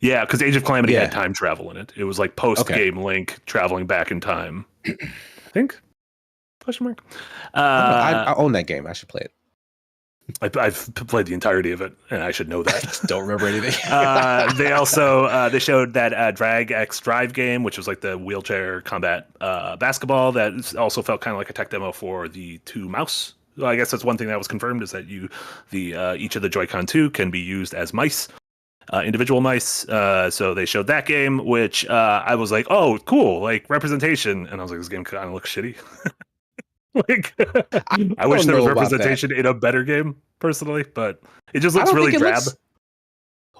Yeah, because Age of Calamity had time travel in it. It was like post-game Link traveling back in time. I think? Question mark. I own that game. I should play it. I've played the entirety of it, and I should know that. I just don't remember anything. They also they showed that Drag X Drive game, which was like the wheelchair combat basketball that also felt kind of like a tech demo for the 2 mouse. Well, I guess that's one thing that was confirmed, is that each of the Joy-Con 2 can be used as mice. Individual mice. So they showed that game, which I was like, oh, cool, like representation. And I was like, this game kind of looks shitty. Like, I wish there was representation in a better game, personally, but it just looks really drab.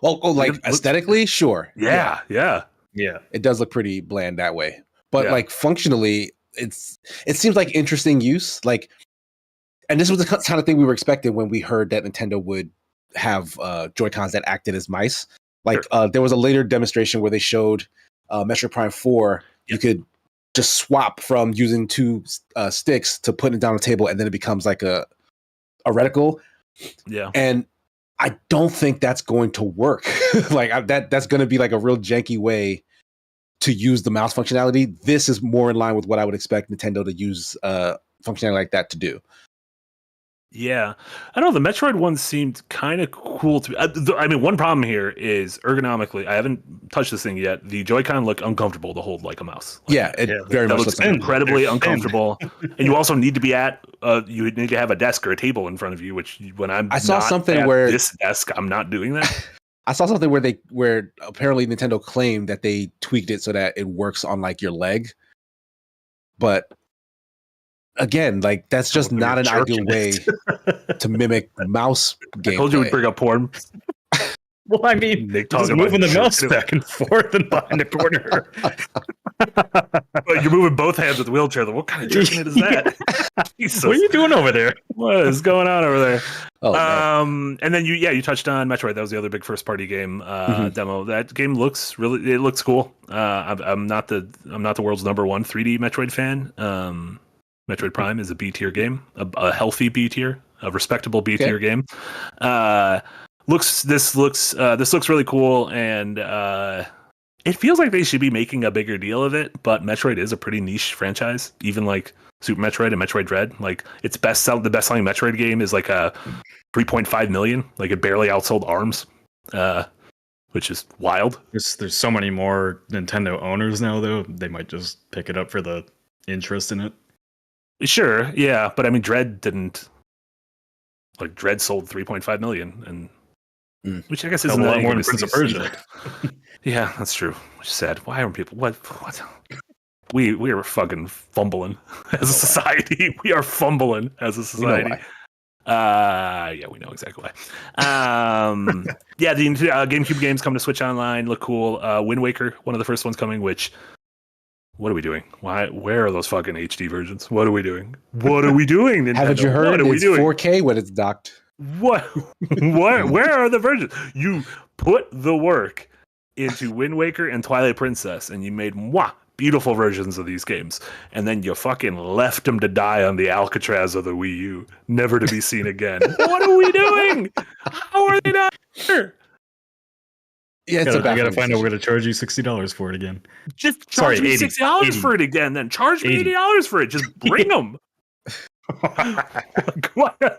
Like aesthetically, sure. Yeah. It does look pretty bland that way. But like functionally, it seems like interesting use. Like, and this was the kind of thing we were expecting when we heard that Nintendo would have Joy-Cons that acted as mice. Like there was a later demonstration where they showed Metroid Prime 4. You could just swap from using 2 sticks to putting it down on the table, and then it becomes like a reticle. Yeah. And I don't think that's going to work. Like that's going to be like a real janky way to use the mouse functionality. This is more in line with what I would expect Nintendo to use functionality like that to do. Yeah, I don't know. The Metroid one seemed kind of cool to me. I mean, one problem here is ergonomically. I haven't touched this thing yet. The Joy-Con look uncomfortable to hold like a mouse. Like Yeah, it very that much looks looks like incredibly They're thin. uncomfortable. And you also need to be at. You need to have a desk or a table in front of you. Which when I'm I saw not something at where this desk, I'm not doing that. I saw something where apparently Nintendo claimed that they tweaked it so that it works on like your leg, but again, like that's just You're not an ideal jerking way it. to mimic mouse I told you we'd gameplay. bring up porn. Well, I mean, Nick just talking about moving the mouse jerking it. back and forth and behind the corner. Well, you're moving both hands with the wheelchair. What kind of jerking it is that? Jesus. What are you doing over there? What is going on over there? Oh, man. And then you touched on Metroid. That was the other big first party game Mhm. demo. That game looks cool. I'm not the world's number one 3D Metroid fan. Metroid Prime is a B tier game, a healthy B tier, a respectable B tier game. This looks really cool, and it feels like they should be making a bigger deal of it. But Metroid is a pretty niche franchise, even like Super Metroid and Metroid Dread. Like the best selling Metroid game is like a 3.5 million. Like it barely outsold ARMS, which is wild. There's so many more Nintendo owners now, though. They might just pick it up for the interest in it. Sure, yeah, but I mean, Dread didn't. Like Dread sold 3.5 million, and which I guess isn't a lot anything more than to Prince of see- Persia. Yeah, that's true. Which is sad. Why aren't people? What? We are fucking fumbling as a society. We are fumbling as a society. Yeah, we know exactly why. Yeah, the GameCube games come to Switch Online. Look cool. Wind Waker, one of the first ones coming. Which, what are we doing? Where are those fucking HD versions? What are we doing? What are we doing? Nintendo? Haven't you heard? What are we It's doing? 4K when it's docked. What? Where are the versions? You put the work into Wind Waker and Twilight Princess, and you made beautiful versions of these games, and then you fucking left them to die on the Alcatraz of the Wii U, never to be seen again. What are we doing? How are they not here? Yeah, it's I a gotta baffling find out. We're decision. gonna charge you $60 for it again. Just charge Sorry, me 80, $60 80. for it again, then charge me $80 for it. Just bring them.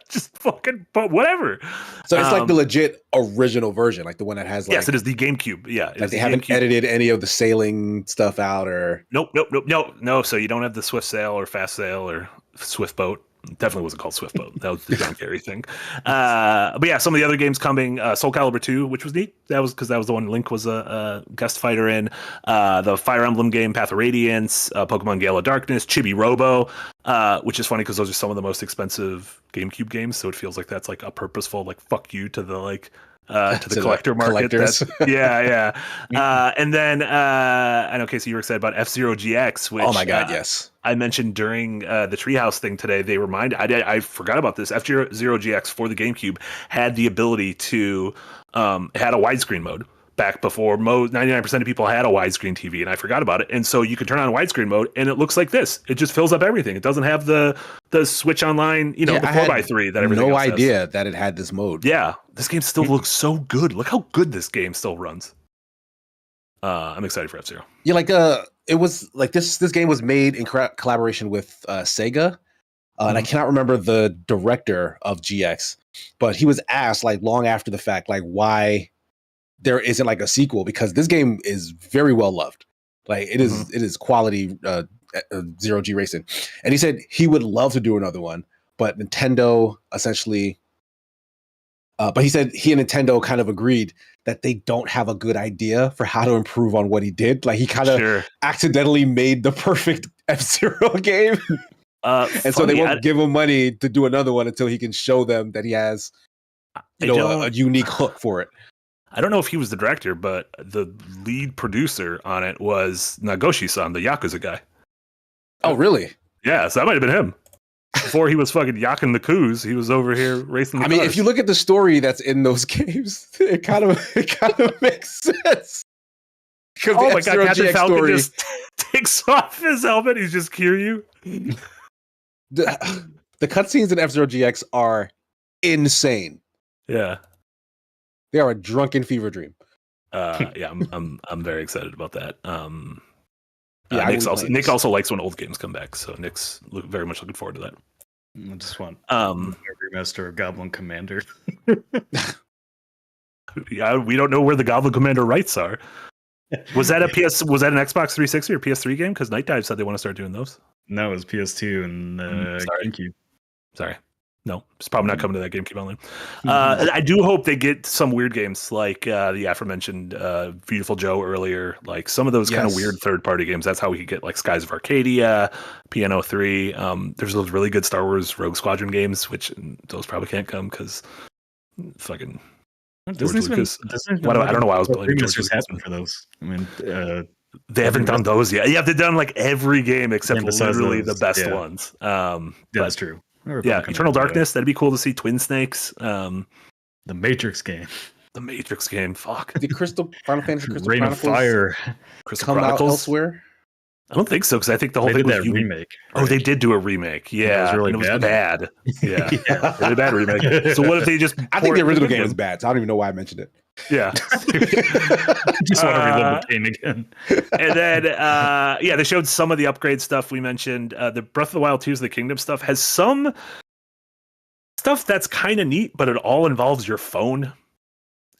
Just fucking, but whatever. So it's like the legit original version, like the one that has like Yes, it is the GameCube. Yeah, like they haven't edited any of the sailing stuff out or Nope. No. So you don't have the Swift Sail or Fast Sail or Swift Boat. It definitely wasn't called Swift Boat. That was the John Kerry thing. But yeah, some of the other games coming. Soul Calibur 2, which was neat. That was because that was the one Link was a guest fighter in. The Fire Emblem game, Path of Radiance, Pokemon Gale of Darkness, Chibi Robo, which is funny because those are some of the most expensive GameCube games. So it feels like that's like a purposeful like fuck you to the like. To the collector market. collectors. Yeah. And then I know, Casey, you were excited about F-Zero GX, which oh my god, yes. I mentioned during the Treehouse thing today. They reminded I forgot about this. F-Zero GX for the GameCube had the ability to had a widescreen mode back before 99% of people had a widescreen TV, and I forgot about it. And so you could turn on widescreen mode, and it looks like this. It just fills up everything. It doesn't have the Switch Online, the 4x3 that everything no else has. idea that it had this mode. Yeah, this game still looks so good. Look how good this game still runs. I'm excited for F-Zero. Yeah, like it was like this game was made in collaboration with Sega. And I cannot remember the director of GX, but he was asked like long after the fact, like why there isn't like a sequel, because this game is very well loved. Like it is quality Zero G racing. And he said he would love to do another one, but Nintendo essentially but he said he and Nintendo kind of agreed that they don't have a good idea for how to improve on what he did. Like he kind of accidentally made the perfect F-Zero game. And so they won't give him money to do another one until he can show them that he has a unique hook for it. I don't know if he was the director, but the lead producer on it was Nagoshi-san, the Yakuza guy. Oh, really? Yeah, so that might have been him. Before he was fucking yakking the coups, he was over here racing the cars. Mean, if you look at the story that's in those games, it kind of makes sense. Oh my god, Captain Falcon just takes off his helmet, he's just Kiryu. The cutscenes in F-Zero GX are insane. Yeah. They are a drunken fever dream. Yeah, I'm very excited about that. Yeah, Nick also likes when old games come back, so Nick's very much looking forward to that. I just want a remaster of Goblin Commander. Yeah, we don't know where the Goblin Commander rights are. Was that an Xbox 360 or PS3 game? Because Night Dive said they want to start doing those. No, it was PS2 and GameCube. Sorry. No, it's probably not coming to that GameCube only. I do hope they get some weird games like the aforementioned Beautiful Joe earlier, like some of those kind of weird third-party games. That's how we could get like Skies of Arcadia, Piano 3. There's those really good Star Wars Rogue Squadron games, which those probably can't come because fucking Disney's George Lucas. I don't know why I was blaming George Lucas. Happened for those. I mean, they haven't done those yet. Yeah, they've done like every game except literally the best ones. That's true. Yeah, Eternal Darkness. That'd be cool to see. Twin Snakes. The Matrix game. The Matrix game. Fuck. The Final Fantasy Crystal Rain Chronicles of Fire come out elsewhere? I don't think so because I think the whole thing was remake. Right? Oh, they did do a remake. Yeah, it was bad. Yeah, really bad remake. So what if they just? I think the original game is bad. So I don't even know why I mentioned it. Yeah, just want to relive the pain again. And then, they showed some of the upgrade stuff we mentioned. The Breath of the Wild Tears of the Kingdom stuff has some stuff that's kind of neat, but it all involves your phone.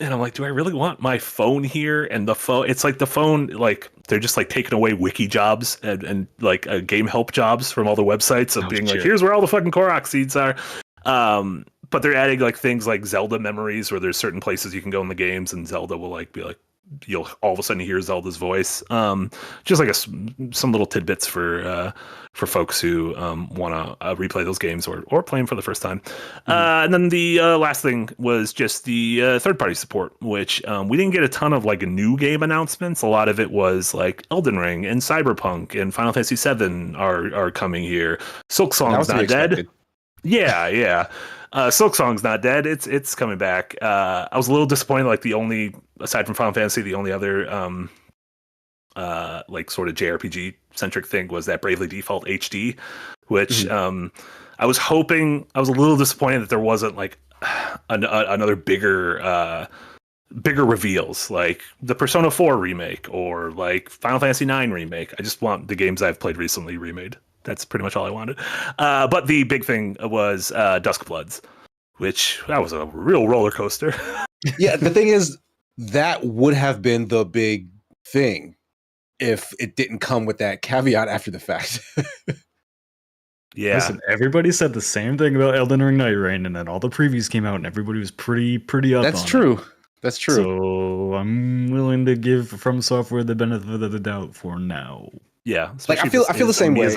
And I'm like, do I really want my phone here? And the phone, it's like the phone, like they're just like taking away wiki jobs and like game help jobs from all the websites of being like, here's where all the fucking Korok seeds are. But they're adding like things like Zelda memories where there's certain places you can go in the games and Zelda will like be like, you'll all of a sudden hear Zelda's voice. Just like some little tidbits for folks who want to replay those games or play them for the first time. And then the last thing was just the third-party support, which we didn't get a ton of like new game announcements. A lot of it was like Elden Ring and Cyberpunk and Final Fantasy VII are coming here. Silk Song's not dead. Yeah. Silk Song's not dead. It's coming back. I was a little disappointed. Like aside from Final Fantasy, the only other like sort of JRPG centric thing was that Bravely Default HD, which I was hoping. I was a little disappointed that there wasn't like another bigger reveals like the Persona 4 remake or like Final Fantasy 9 remake. I just want the games I've played recently remade. That's pretty much all I wanted. But the big thing was Duskbloods, which that was a real roller coaster. Yeah, the thing is, that would have been the big thing if it didn't come with that caveat after the fact. Yeah. Listen, everybody said the same thing about Elden Ring Night Rain, and then all the previews came out, and everybody was pretty up. That's true. That's true. So I'm willing to give From Software the benefit of the doubt for now. Yeah, like I feel the same way. A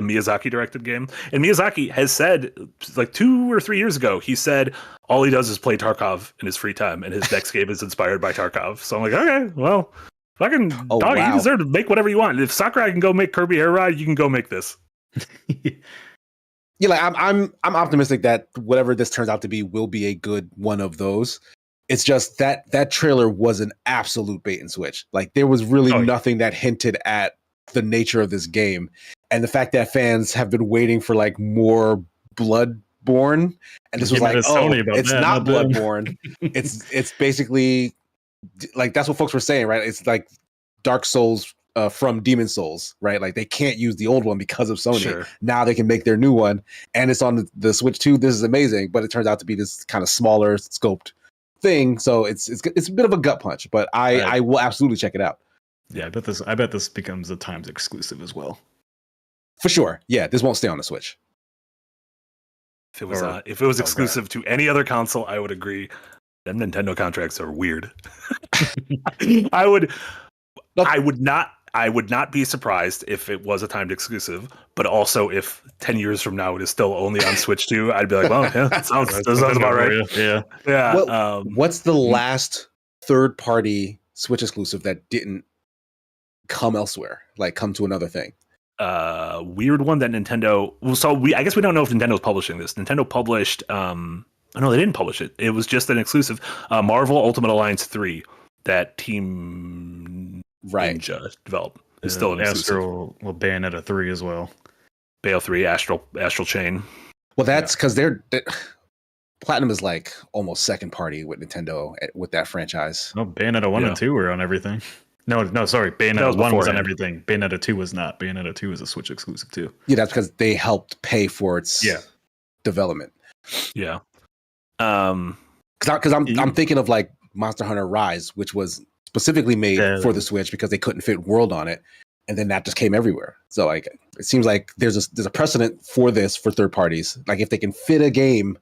Miyazaki directed game, and Miyazaki has said like 2 or 3 years ago, he said all he does is play Tarkov in his free time, and his next game is inspired by Tarkov. So I'm like, okay, well, fucking dog, you deserve to make whatever you want. If Sakurai can go make Kirby Air Ride, you can go make this. Yeah, like I'm optimistic that whatever this turns out to be will be a good one of those. It's just that trailer was an absolute bait and switch. Like there was really nothing that hinted at the nature of this game, and the fact that fans have been waiting for like more Bloodborne, and this was like, it's not Bloodborne. it's basically like that's what folks were saying, right? It's like Dark Souls from Demon Souls, right? Like they can't use the old one because of Sony. Sure. Now they can make their new one, and it's on the Switch too. This is amazing, but it turns out to be this kind of smaller scoped thing, so it's a bit of a gut punch, but I will absolutely check it out. Yeah, I bet this becomes a Times exclusive as well. For sure. Yeah, this won't stay on the Switch. If it was exclusive to any other console, I would agree. Them Nintendo contracts are weird. I would not be surprised if it was a timed exclusive, but also if 10 years from now it is still only on Switch 2, I'd be like, well, yeah, that sounds about right. Yeah. Well, what's the last third-party Switch exclusive that didn't come elsewhere, like come to another thing? Weird one that Nintendo. I guess we don't know if Nintendo's publishing this. Nintendo published. No, they didn't publish it. It was just an exclusive. Marvel Ultimate Alliance 3 that Team Ninja developed. It's still an exclusive. Bayonetta 3 as well. Bayo 3, Astral Chain. Well, that's because Platinum is like almost second party with Nintendo with that franchise. No, Bayonetta 1 and 2 were on everything. No, sorry. Bayonetta 1 was on everything. Bayonetta 2 was not. Bayonetta 2 is a Switch exclusive too. Yeah, that's because they helped pay for its development. Yeah. Because I'm thinking of like Monster Hunter Rise, which was specifically made for the Switch because they couldn't fit World on it, and then that just came everywhere. So like it seems like there's a precedent for this for third parties. Like if they can fit a game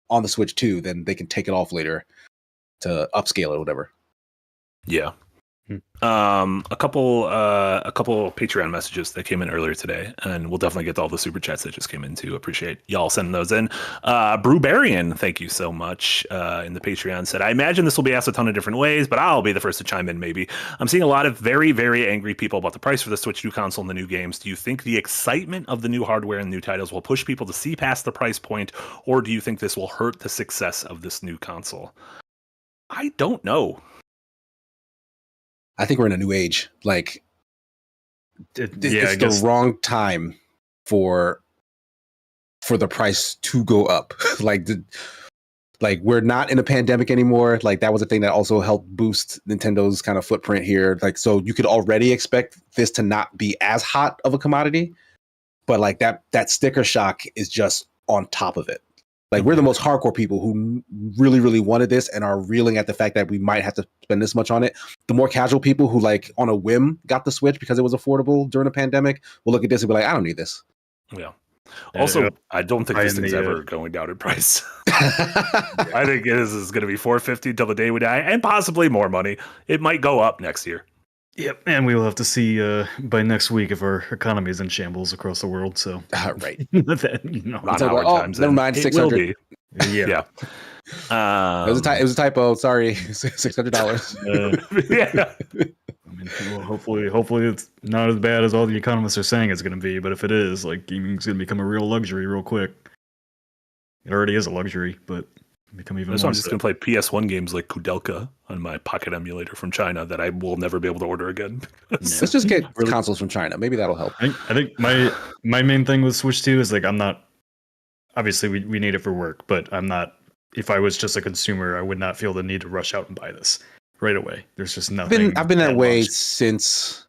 on the Switch too, then they can take it off later to upscale it or whatever. Yeah. A couple Patreon messages that came in earlier today, and we'll definitely get to all the super chats that just came in too. Appreciate y'all sending those in. Brewbarian, thank you so much. In the Patreon said, I imagine this will be asked a ton of different ways, but I'll be the first to chime in. Maybe I'm seeing a lot of very, very angry people about the price for the Switch 2 console and the new games. Do you think the excitement of the new hardware and new titles will push people to see past the price point, or do you think this will hurt the success of this new console? I don't know. I think we're in a new age. Like, it's the wrong time for the price to go up. like we're not in a pandemic anymore. Like that was a thing that also helped boost Nintendo's kind of footprint here. Like, so you could already expect this to not be as hot of a commodity, but like that sticker shock is just on top of it. Like we're the most hardcore people who really, really wanted this and are reeling at the fact that we might have to spend this much on it. The more casual people who like on a whim got the Switch because it was affordable during the pandemic will look at this and be like, I don't need this. Yeah. Also, I don't think this thing's ever going down in price. I think it is going to be $450 until the day we die, and possibly more money. It might go up next year. Yep, and we will have to see by next week if our economy is in shambles across the world. So right, never mind, 600. Yeah. It was a typo. Sorry, $600. Yeah. I mean, well, hopefully it's not as bad as all the economists are saying it's going to be. But if it is, like, gaming's going to become a real luxury real quick. It already is a luxury, but become even more. So I'm just going to play PS1 games like Kudelka on my pocket emulator from China that I will never be able to order again. Let's just get consoles from China. Maybe that'll help. I think my main thing with Switch 2 is like I'm not. Obviously, we need it for work, but I'm not. If I was just a consumer, I would not feel the need to rush out and buy this right away. There's just nothing. I've been that way since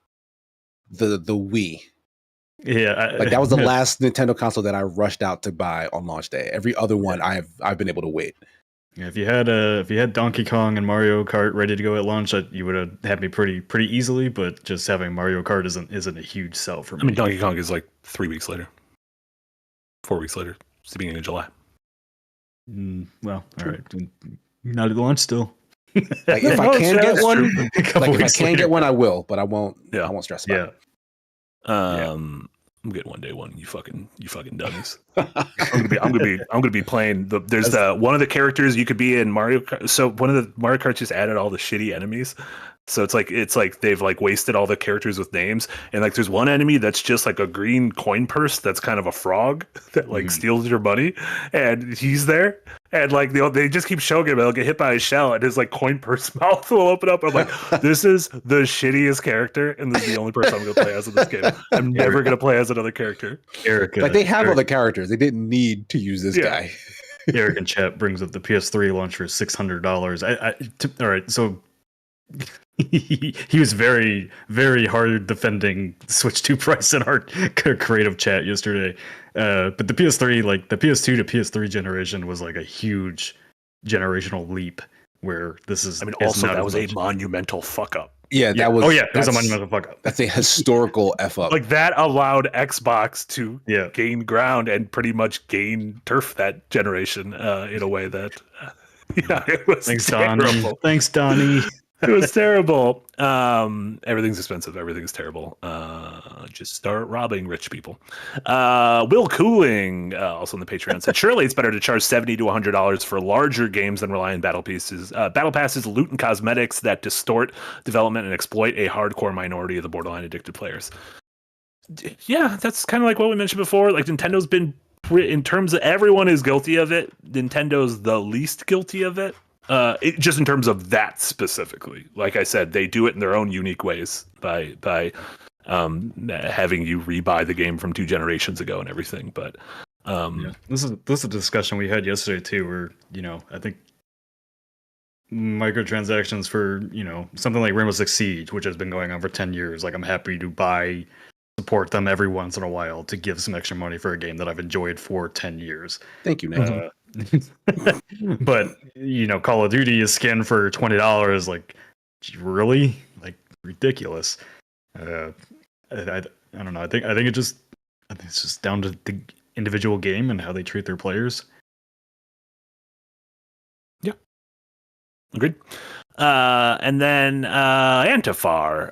the Wii. Yeah, like that was the last Nintendo console that I rushed out to buy on launch day. Every other one I've been able to wait. Yeah, if you had Donkey Kong and Mario Kart ready to go at launch, you would have had me pretty easily. But just having Mario Kart isn't a huge sell for me. I mean, Donkey Kong is like 3 weeks later, 4 weeks later. It's the beginning of July. Well, all right, not at launch still. Like if I can get one, get one, I will, but I won't. Yeah. I won't stress about it. I'm getting one day one. You fucking dummies. I'm gonna be playing there's one of the characters you could be in Mario Kart. So one of the Mario Karts just added all the shitty enemies. So it's like they've like wasted all the characters with names, and like there's one enemy that's just like a green coin purse that's kind of a frog that like steals your money, and he's there, and like they just keep showing him. He'll get hit by a shell, and his like coin purse mouth will open up. I'm like, this is the shittiest character, and this is the only person I'm gonna play as in this game. I'm never gonna play as another character. Eric, like they have other characters. They didn't need to use this guy. Eric in chat brings up the PS3 launch for $600. All right, so. He was very, very hard defending the Switch 2 price in our creative chat yesterday. But the PS3, like the PS2 to PS3 generation, was like a huge generational leap. Where this is, I mean, also that was a monumental fuck up. Yeah, that was. Oh yeah, it was a monumental fuck up. That's a historical f up. Like that allowed Xbox to gain ground and pretty much gain turf that generation in a way that. It was terrible. Thanks, Donnie. It was terrible. Everything's expensive. Everything's terrible. Just start robbing rich people. Will Cooling, also on the Patreon, said, surely it's better to charge $70 to $100 for larger games than rely on battle passes, loot and cosmetics that distort development and exploit a hardcore minority of the borderline addicted players. Yeah, that's kind of like what we mentioned before. Like Nintendo's been, in terms of everyone is guilty of it, Nintendo's the least guilty of it. Just in terms of that specifically, like I said, they do it in their own unique ways by having you rebuy the game from 2 generations ago and everything. But this is a discussion we had yesterday too, where I think microtransactions for something like Rainbow Six Siege, which has been going on for 10 years. Like I'm happy to buy support them every once in a while to give some extra money for a game that I've enjoyed for 10 years. Thank you, Nick. But Call of Duty is skin for $20. Like, really? Like, ridiculous. I don't know. I think it's just down to the individual game and how they treat their players. Yeah, agreed. And then Antafar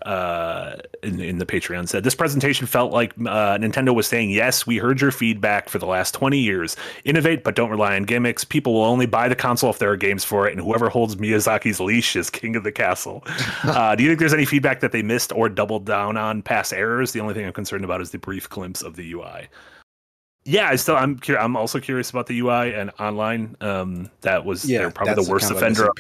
in the Patreon said, this presentation felt like Nintendo was saying, yes, we heard your feedback for the last 20 years. Innovate, but don't rely on gimmicks. People will only buy the console if there are games for it, and whoever holds Miyazaki's leash is king of the castle. Do you think there's any feedback that they missed or doubled down on past errors? The only thing I'm concerned about is the brief glimpse of the UI. Yeah, I'm also curious about the UI and online. They're probably the worst offender of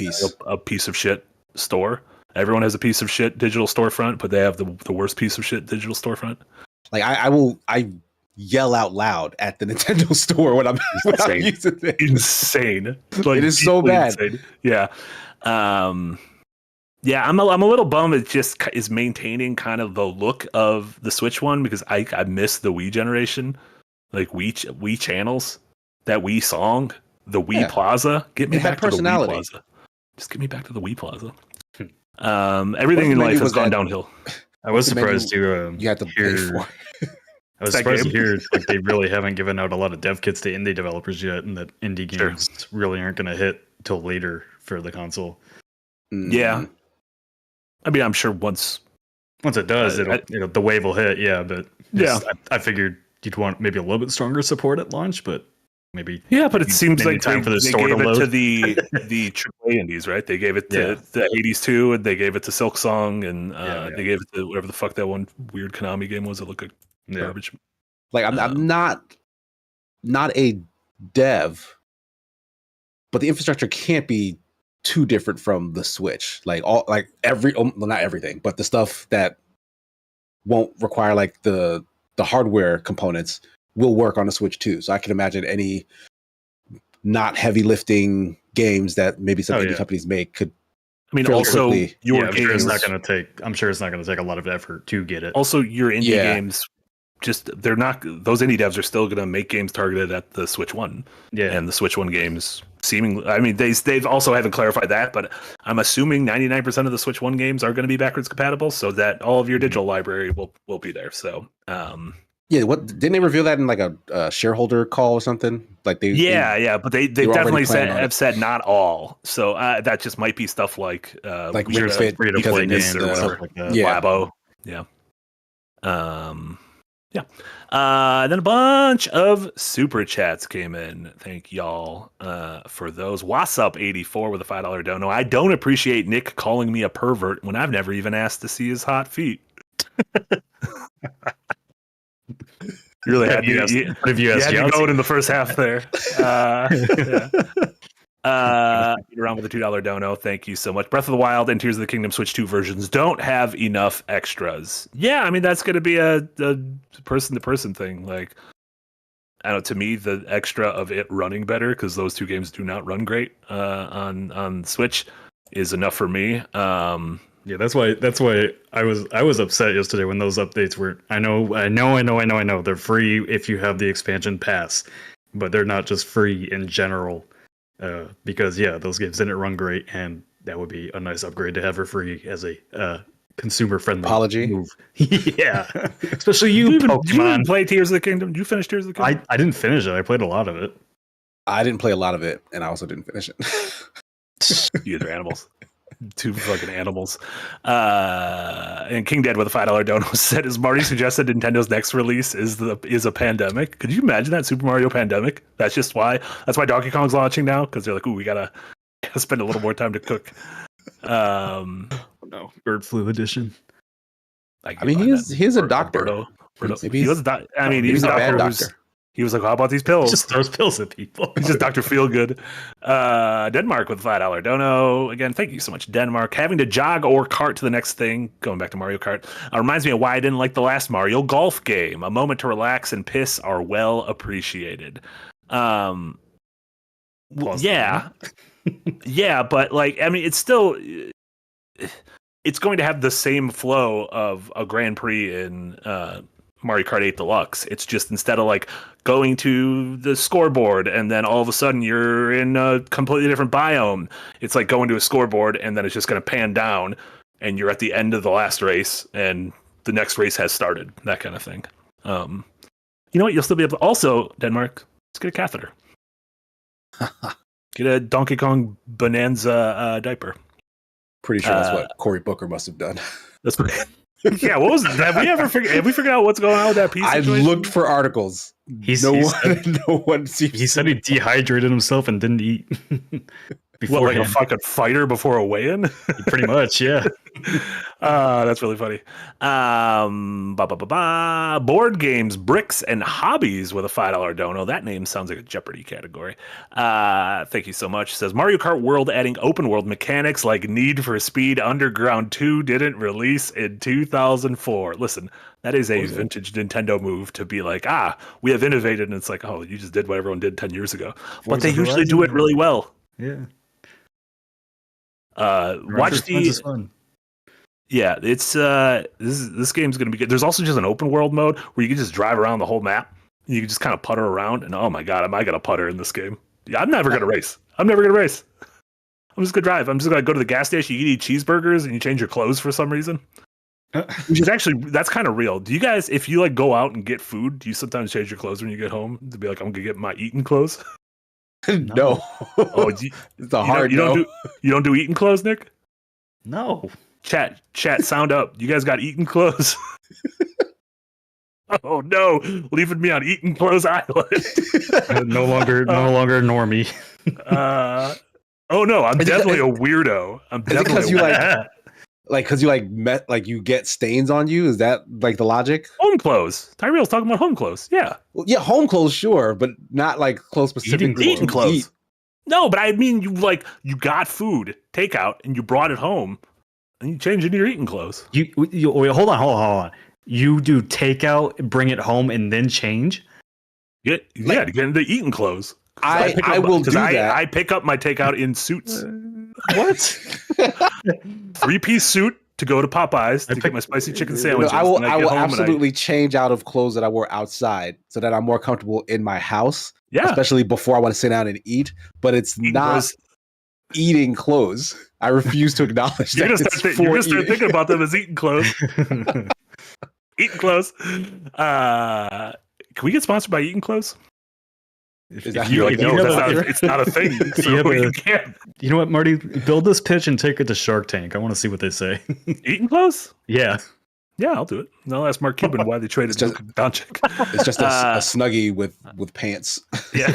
a piece of shit store. Everyone has a piece of shit digital storefront, but they have the worst piece of shit digital storefront. Like I yell out loud at the Nintendo store when I'm using it. Insane. Like, it is so bad. Insane. Yeah. Yeah, I'm a little bummed. It just is maintaining kind of the look of the Switch one because I miss the Wii generation. Like Wii channels, that Wii song, the Wii Plaza. Get me back to the Wii Plaza. Just get me back to the Wii Plaza. Everything in life has gone downhill. I was surprised to you had to pay for it. I was surprised to hear like they really haven't given out a lot of dev kits to indie developers yet, and that indie games really aren't going to hit till later for the console. Yeah, I mean, I'm sure once it does, the wave will hit. Yeah, but I figured you'd want maybe a little bit stronger support at launch, but maybe but it seems like time for the store gave to load. It to the AAA indies, right? They gave it to the Hades 2, and they gave it to Silk Song, and they gave it to whatever the fuck that one weird Konami game was that looked like garbage. Like I'm not a dev, but the infrastructure can't be too different from the Switch. Not everything, but the stuff that won't require like the hardware components will work on the Switch too. So I can imagine any not heavy lifting games that maybe some indie companies make could. I mean, also quickly, your I'm games. Sure it's not going to take. I'm sure it's not going to take a lot of effort to get it. Also, your indie games, they're not. Those indie devs are still going to make games targeted at the Switch One. Yeah, and the Switch One games seemingly. I mean, they've also haven't clarified that, but I'm assuming 99% of the Switch One games are going to be backwards compatible, so that all of your digital library will be there. So. What didn't they reveal that in like a shareholder call or something? Like but they definitely said not all. So that just might be stuff like Ring Fit free to play games or stuff like that. Labo. Then a bunch of super chats came in. Thank y'all for those. What's up 84 with a $5 dono. I don't appreciate Nick calling me a pervert when I've never even asked to see his hot feet. You really had to go in the first half there. Around with the $2 dono. Thank you so much. Breath of the Wild and Tears of the Kingdom Switch 2 versions don't have enough extras. Yeah, I mean, that's going to be a person-to-person thing. Like, I don't know, to me, the extra of it running better, because those two games do not run great on Switch, is enough for me. Yeah, that's why I was upset yesterday when those updates were. I know they're free if you have the expansion pass, but they're not just free in general. Because those games didn't run great, and that would be a nice upgrade to have for free as a consumer friendly apology move. Yeah, especially you Pokemon. Did you even play Tears of the Kingdom? Did you finish Tears of the Kingdom? I didn't finish it. I played a lot of it. I didn't play a lot of it, and I also didn't finish it. You guys are animals. Two fucking animals. And King Dead with a $5 dono said, as Marty suggested, Nintendo's next release is a pandemic. Could you imagine that? Super Mario Pandemic? That's why Donkey Kong's launching now, because they're like, ooh, we gotta spend a little more time to cook. No, Bird Flu Edition. I mean, he's a doctor. He was a bad doctor. He was like, how about these pills? He just throws pills at people. He's just Dr. Feelgood. Denmark with a $5 dono. Again, thank you so much, Denmark. Having to jog or cart to the next thing, going back to Mario Kart, reminds me of why I didn't like the last Mario Golf game. A moment to relax and piss are well appreciated. Yeah. Yeah, but like, I mean, it's still... It's going to have the same flow of a Grand Prix in Mario Kart 8 Deluxe. It's just instead of like going to the scoreboard and then all of a sudden you're in a completely different biome, it's like going to a scoreboard and then it's just going to pan down and you're at the end of the last race and the next race has started, that kind of thing. You know what? You'll still be able to also, Denmark, let's get a catheter. Get a Donkey Kong Bonanza diaper. Pretty sure that's what Cory Booker must have done. That's what, yeah, what was have we figured out what's going on with that piece? I looked for articles. No one seems he said he dehydrated himself and didn't eat. What, like a fucking fighter before a weigh-in? Pretty much, yeah. That's really funny. Board games, bricks, and hobbies with a $5 dono. That name sounds like a Jeopardy category. Thank you so much. It says Mario Kart World adding open world mechanics like Need for Speed Underground 2 didn't release in 2004. Listen, that is a vintage Nintendo move to be like, we have innovated, and it's like, oh, you just did what everyone did 10 years ago. But they usually do it really well. Yeah. Watch the. Yeah, it's this game's gonna be good. There's also just an open world mode where you can just drive around the whole map. You can just kind of putter around, and oh my god, am I gonna putter in this game? Yeah, I'm never gonna race. I'm just gonna drive. I'm just gonna go to the gas station. You can eat cheeseburgers and you change your clothes for some reason. Which is actually, that's kind of real. Do you guys, if you like go out and get food, do you sometimes change your clothes when you get home to be like, I'm gonna get my eating clothes? No. Oh, it's a hard you don't do eating clothes, Nick? No. Chat, sound up. You guys got eating clothes? Oh no, leaving me on eating clothes island. no longer normie. Oh no, I'm definitely a weirdo. I'm definitely because you get stains on you. Is that like the logic? Home clothes. Tyreel's talking about home clothes. Yeah. Well, yeah, home clothes, sure, but not like clothes specific. Eating clothes. No, but I mean, you got food takeout and you brought it home and you changed into your eating clothes. You wait, hold on. You do takeout, bring it home, and then change. To get into eating clothes. I will do that. I pick up my takeout in suits. What? 3-piece suit to go to Popeyes to get my spicy chicken sandwiches. I will absolutely change out of clothes that I wore outside so that I'm more comfortable in my house. Yeah. Especially before I want to sit down and eat. But it's not eating clothes. I refuse to acknowledge that. You're gonna start thinking about them as eating clothes. Eating clothes. Can we get sponsored by Eating Clothes? It's not a thing. So you can't. You know what, Marty? Build this pitch and take it to Shark Tank. I want to see what they say. Eating clothes? Yeah. Yeah, I'll do it. I'll ask Mark Cuban why they traded Doncic. It's just a Snuggie with pants. Yeah.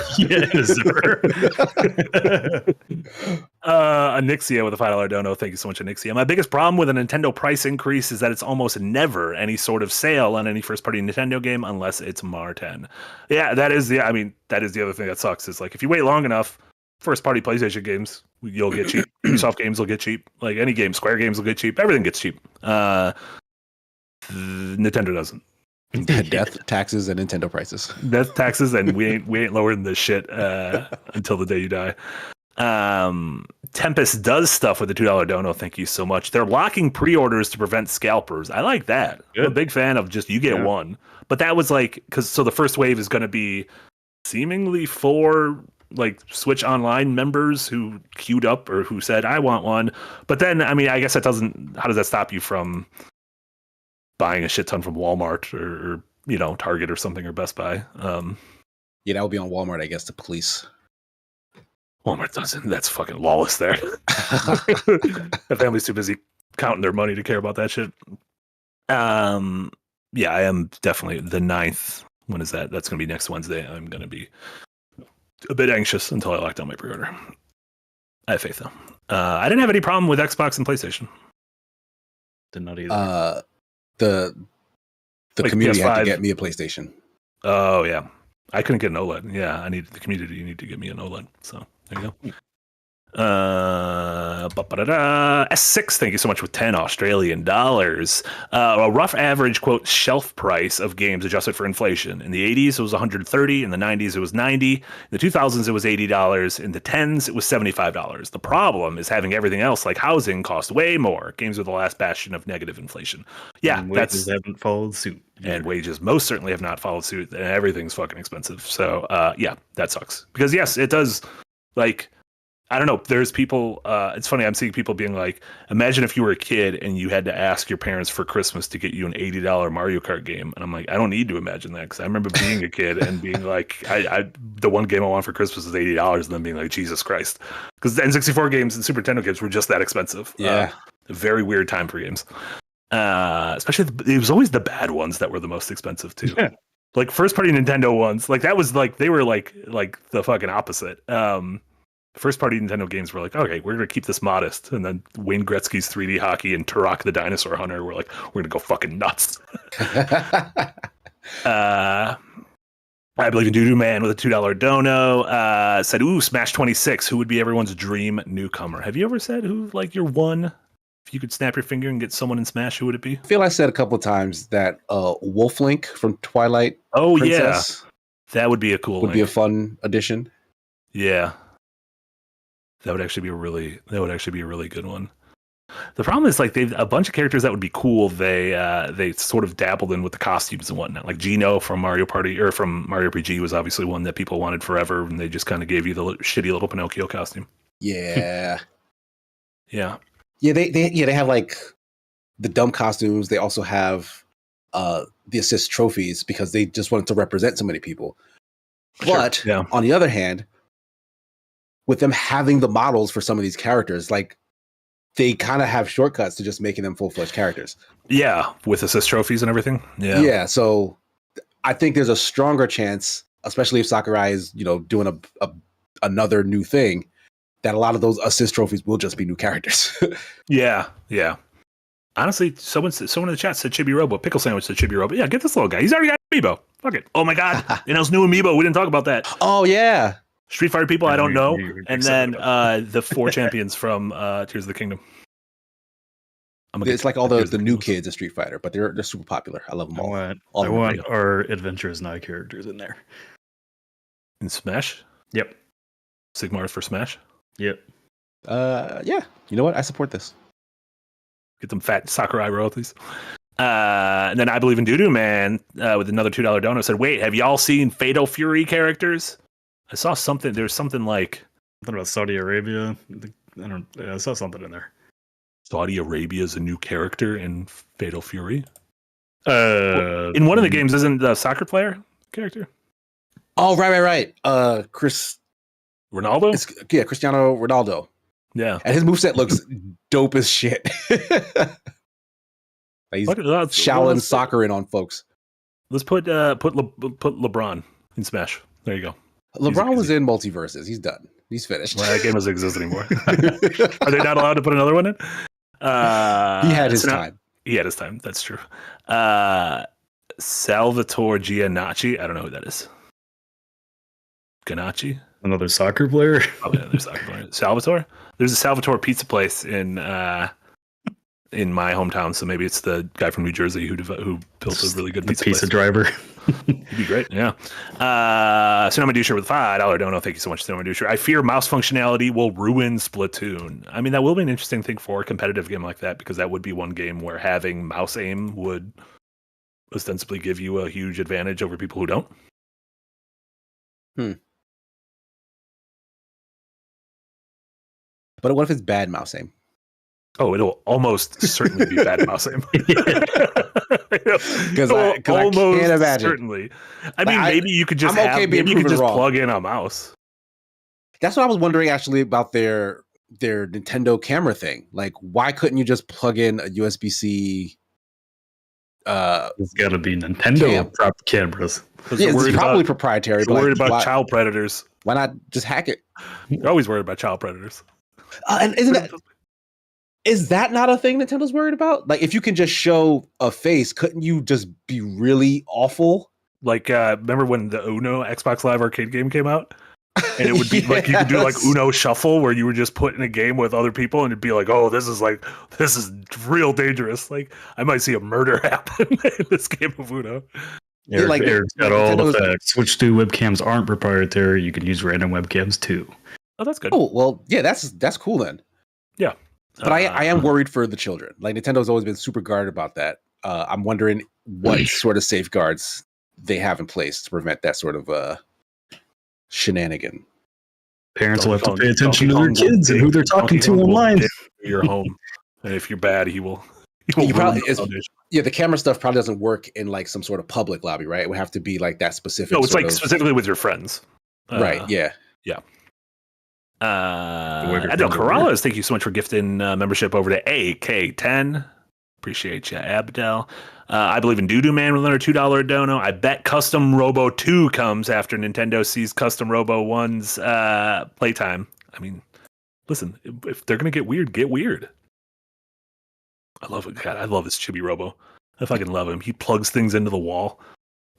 Anixia with a $5 dono. Thank you so much, Anixia. My biggest problem with a Nintendo price increase is that it's almost never any sort of sale on any first-party Nintendo game unless it's Mar 10. Yeah, that is the other thing that sucks. Is like if you wait long enough, first-party PlayStation games you'll get cheap. Ubisoft games will get cheap. Like any game, Square games will get cheap. Everything gets cheap. Nintendo doesn't. Death, taxes, and Nintendo prices. Death, taxes, and we ain't lowering this shit until the day you die. Tempest does stuff with the $2 dono. Thank you so much. They're locking pre-orders to prevent scalpers. I like that. Good. I'm a big fan of just you get one. But that was like so the first wave is going to be seemingly for like Switch Online members who queued up or who said I want one. But then I mean I guess that doesn't. How does that stop you from buying a shit ton from Walmart or Target or something or Best Buy? Yeah, that would be on Walmart, I guess, to police. Walmart doesn't. That's fucking lawless there. The family's too busy counting their money to care about that shit. Yeah, I am definitely the 9th. When is that? That's going to be next Wednesday. I'm going to be a bit anxious until I lock down my pre-order. I have faith, though. I didn't have any problem with Xbox and PlayStation. Did not either. The like community PS5. had to get me a PlayStation. Oh, yeah. I couldn't get an OLED. Yeah, I need the community. You need to get me an OLED. So there you go. S6, thank you so much with 10 Australian dollars. A rough average, quote, shelf price of games adjusted for inflation. In the 80s, it was 130. In the 90s, it was 90. In the 2000s, it was $80. In the 10s, it was $75. The problem is having everything else, like housing, cost way more. Games are the last bastion of negative inflation. Yeah, And wages haven't followed suit. And wages most certainly have not followed suit, and everything's fucking expensive. So, yeah, that sucks. Because, yes, it does, like... I don't know. There's people. It's funny. I'm seeing people being like, imagine if you were a kid and you had to ask your parents for Christmas to get you an $80 Mario Kart game. And I'm like, I don't need to imagine that, because I remember being a kid and being like, the one game I want for Christmas is $80, and then being like, Jesus Christ, because the N64 games and Super Nintendo games were just that expensive. Yeah, a very weird time for games. Especially it was always the bad ones that were the most expensive too. Yeah. Like first party Nintendo ones, like that was like they were like the fucking opposite. First party Nintendo games were like, okay, we're gonna keep this modest, and then Wayne Gretzky's 3D hockey and Turok the Dinosaur Hunter were like, we're gonna go fucking nuts. I believe in Doodoo Man with a $2 dono. Said, ooh, Smash 26. Who would be everyone's dream newcomer? Have you ever said who like your one? If you could snap your finger and get someone in Smash, who would it be? I feel I said a couple of times that Wolf-Link from Twilight. Oh Princess yeah, that would be a cool. Would be a fun addition. Yeah. That would actually be a really good one. The problem is like they've a bunch of characters that would be cool. They sort of dabbled in with the costumes and whatnot. Like Gino from Mario Party or from Mario RPG was obviously one that people wanted forever, and they just kind of gave you the shitty little Pinocchio costume. Yeah, yeah. They have like the dumb costumes. They also have the assist trophies because they just wanted to represent so many people. But sure. Yeah. On the other hand, with them having the models for some of these characters, like they kind of have shortcuts to just making them full-fledged characters. Yeah, with assist trophies and everything. Yeah. Yeah, so I think there's a stronger chance, especially if Sakurai is, doing another new thing, that a lot of those assist trophies will just be new characters. Yeah. Honestly, someone in the chat said Chibi Robo. Pickle Sandwich said Chibi Robo. Yeah, get this little guy. He's already got Amiibo. Fuck it. Oh my god. His new Amiibo. We didn't talk about that. Oh yeah. Street Fighter people, I don't know. And then the 4 champions from Tears of the Kingdom. It's like all the new kids of Street Fighter, but they're super popular. I love them all. I want our Adventures Now characters in there. In Smash? Yep. Sigmar for Smash? Yep. Yeah. You know what? I support this. Get them fat Sakurai royalties. And then I believe in Doodoo Man with another $2 donor said, wait, have y'all seen Fatal Fury characters? I saw something. There's something like something about Saudi Arabia. I saw something in there. Saudi Arabia is a new character in Fatal Fury. In one of the games, isn't the soccer player character? Oh, right. Chris Ronaldo. Cristiano Ronaldo. Yeah, and his moveset looks dope as shit. He's Shaolin soccer in on folks. Let's put LeBron in Smash. There you go. LeBron was in Multiverses. He's done. He's finished. Well, that game doesn't exist anymore. Are they not allowed to put another one in? He had his time. He had his time. That's true. Salvatore Giannacci. I don't know who that is. Ganacci? Another soccer player? Probably another soccer player. Salvatore? There's a Salvatore pizza place in my hometown, so maybe it's the guy from New Jersey who built a really good pizza driver. He'd be great, yeah. Sonoma Doucher with $5 dono. Thank you so much, Sonoma Doucher. I fear mouse functionality will ruin Splatoon. I mean, that will be an interesting thing for a competitive game like that, because that would be one game where having mouse aim would ostensibly give you a huge advantage over people who don't. But what if it's bad mouse aim? Oh, it'll almost certainly be bad mouse aim. Because I can't imagine. Certainly. I mean, maybe you could just plug in a mouse. That's what I was wondering actually about their Nintendo camera thing. Like, why couldn't you just plug in a USB-C? It's got to be Nintendo cameras. Yeah, it's probably proprietary. They're worried about child predators. Why not just hack it? They're always worried about child predators. And is that not a thing Nintendo's worried about? Like, if you can just show a face, couldn't you just be really awful? Like, remember when the Uno Xbox Live Arcade game came out? And it would be like you could do like Uno Shuffle, where you would just put in a game with other people, and it'd be like, oh, this is real dangerous. Like I might see a murder happen in this game of Uno. Eric's got all the facts. Switch 2 webcams aren't proprietary. You can use random webcams too. Oh, that's good. Oh well, yeah, that's cool then. Yeah, but I am worried for the children. Like Nintendo's always been super guarded about that. I'm wondering what sort of safeguards they have in place to prevent that sort of shenanigan. Parents will have to pay attention to their kids and who they're talking to online. Your home, and if you're bad, he will. The camera stuff probably doesn't work in like some sort of public lobby, right? It would have to be like that specific. No, it's like specifically with your friends. Right. Yeah. Yeah. Abdel Corrales, thank you so much for gifting membership over to AK10. Appreciate you, Abdel. I believe in Doodoo Man with another $2 dono. I bet Custom Robo 2 comes after Nintendo sees Custom Robo 1's playtime. I mean, listen, if they're going to get weird. I love it. God, I love this Chibi Robo. I fucking love him. He plugs things into the wall.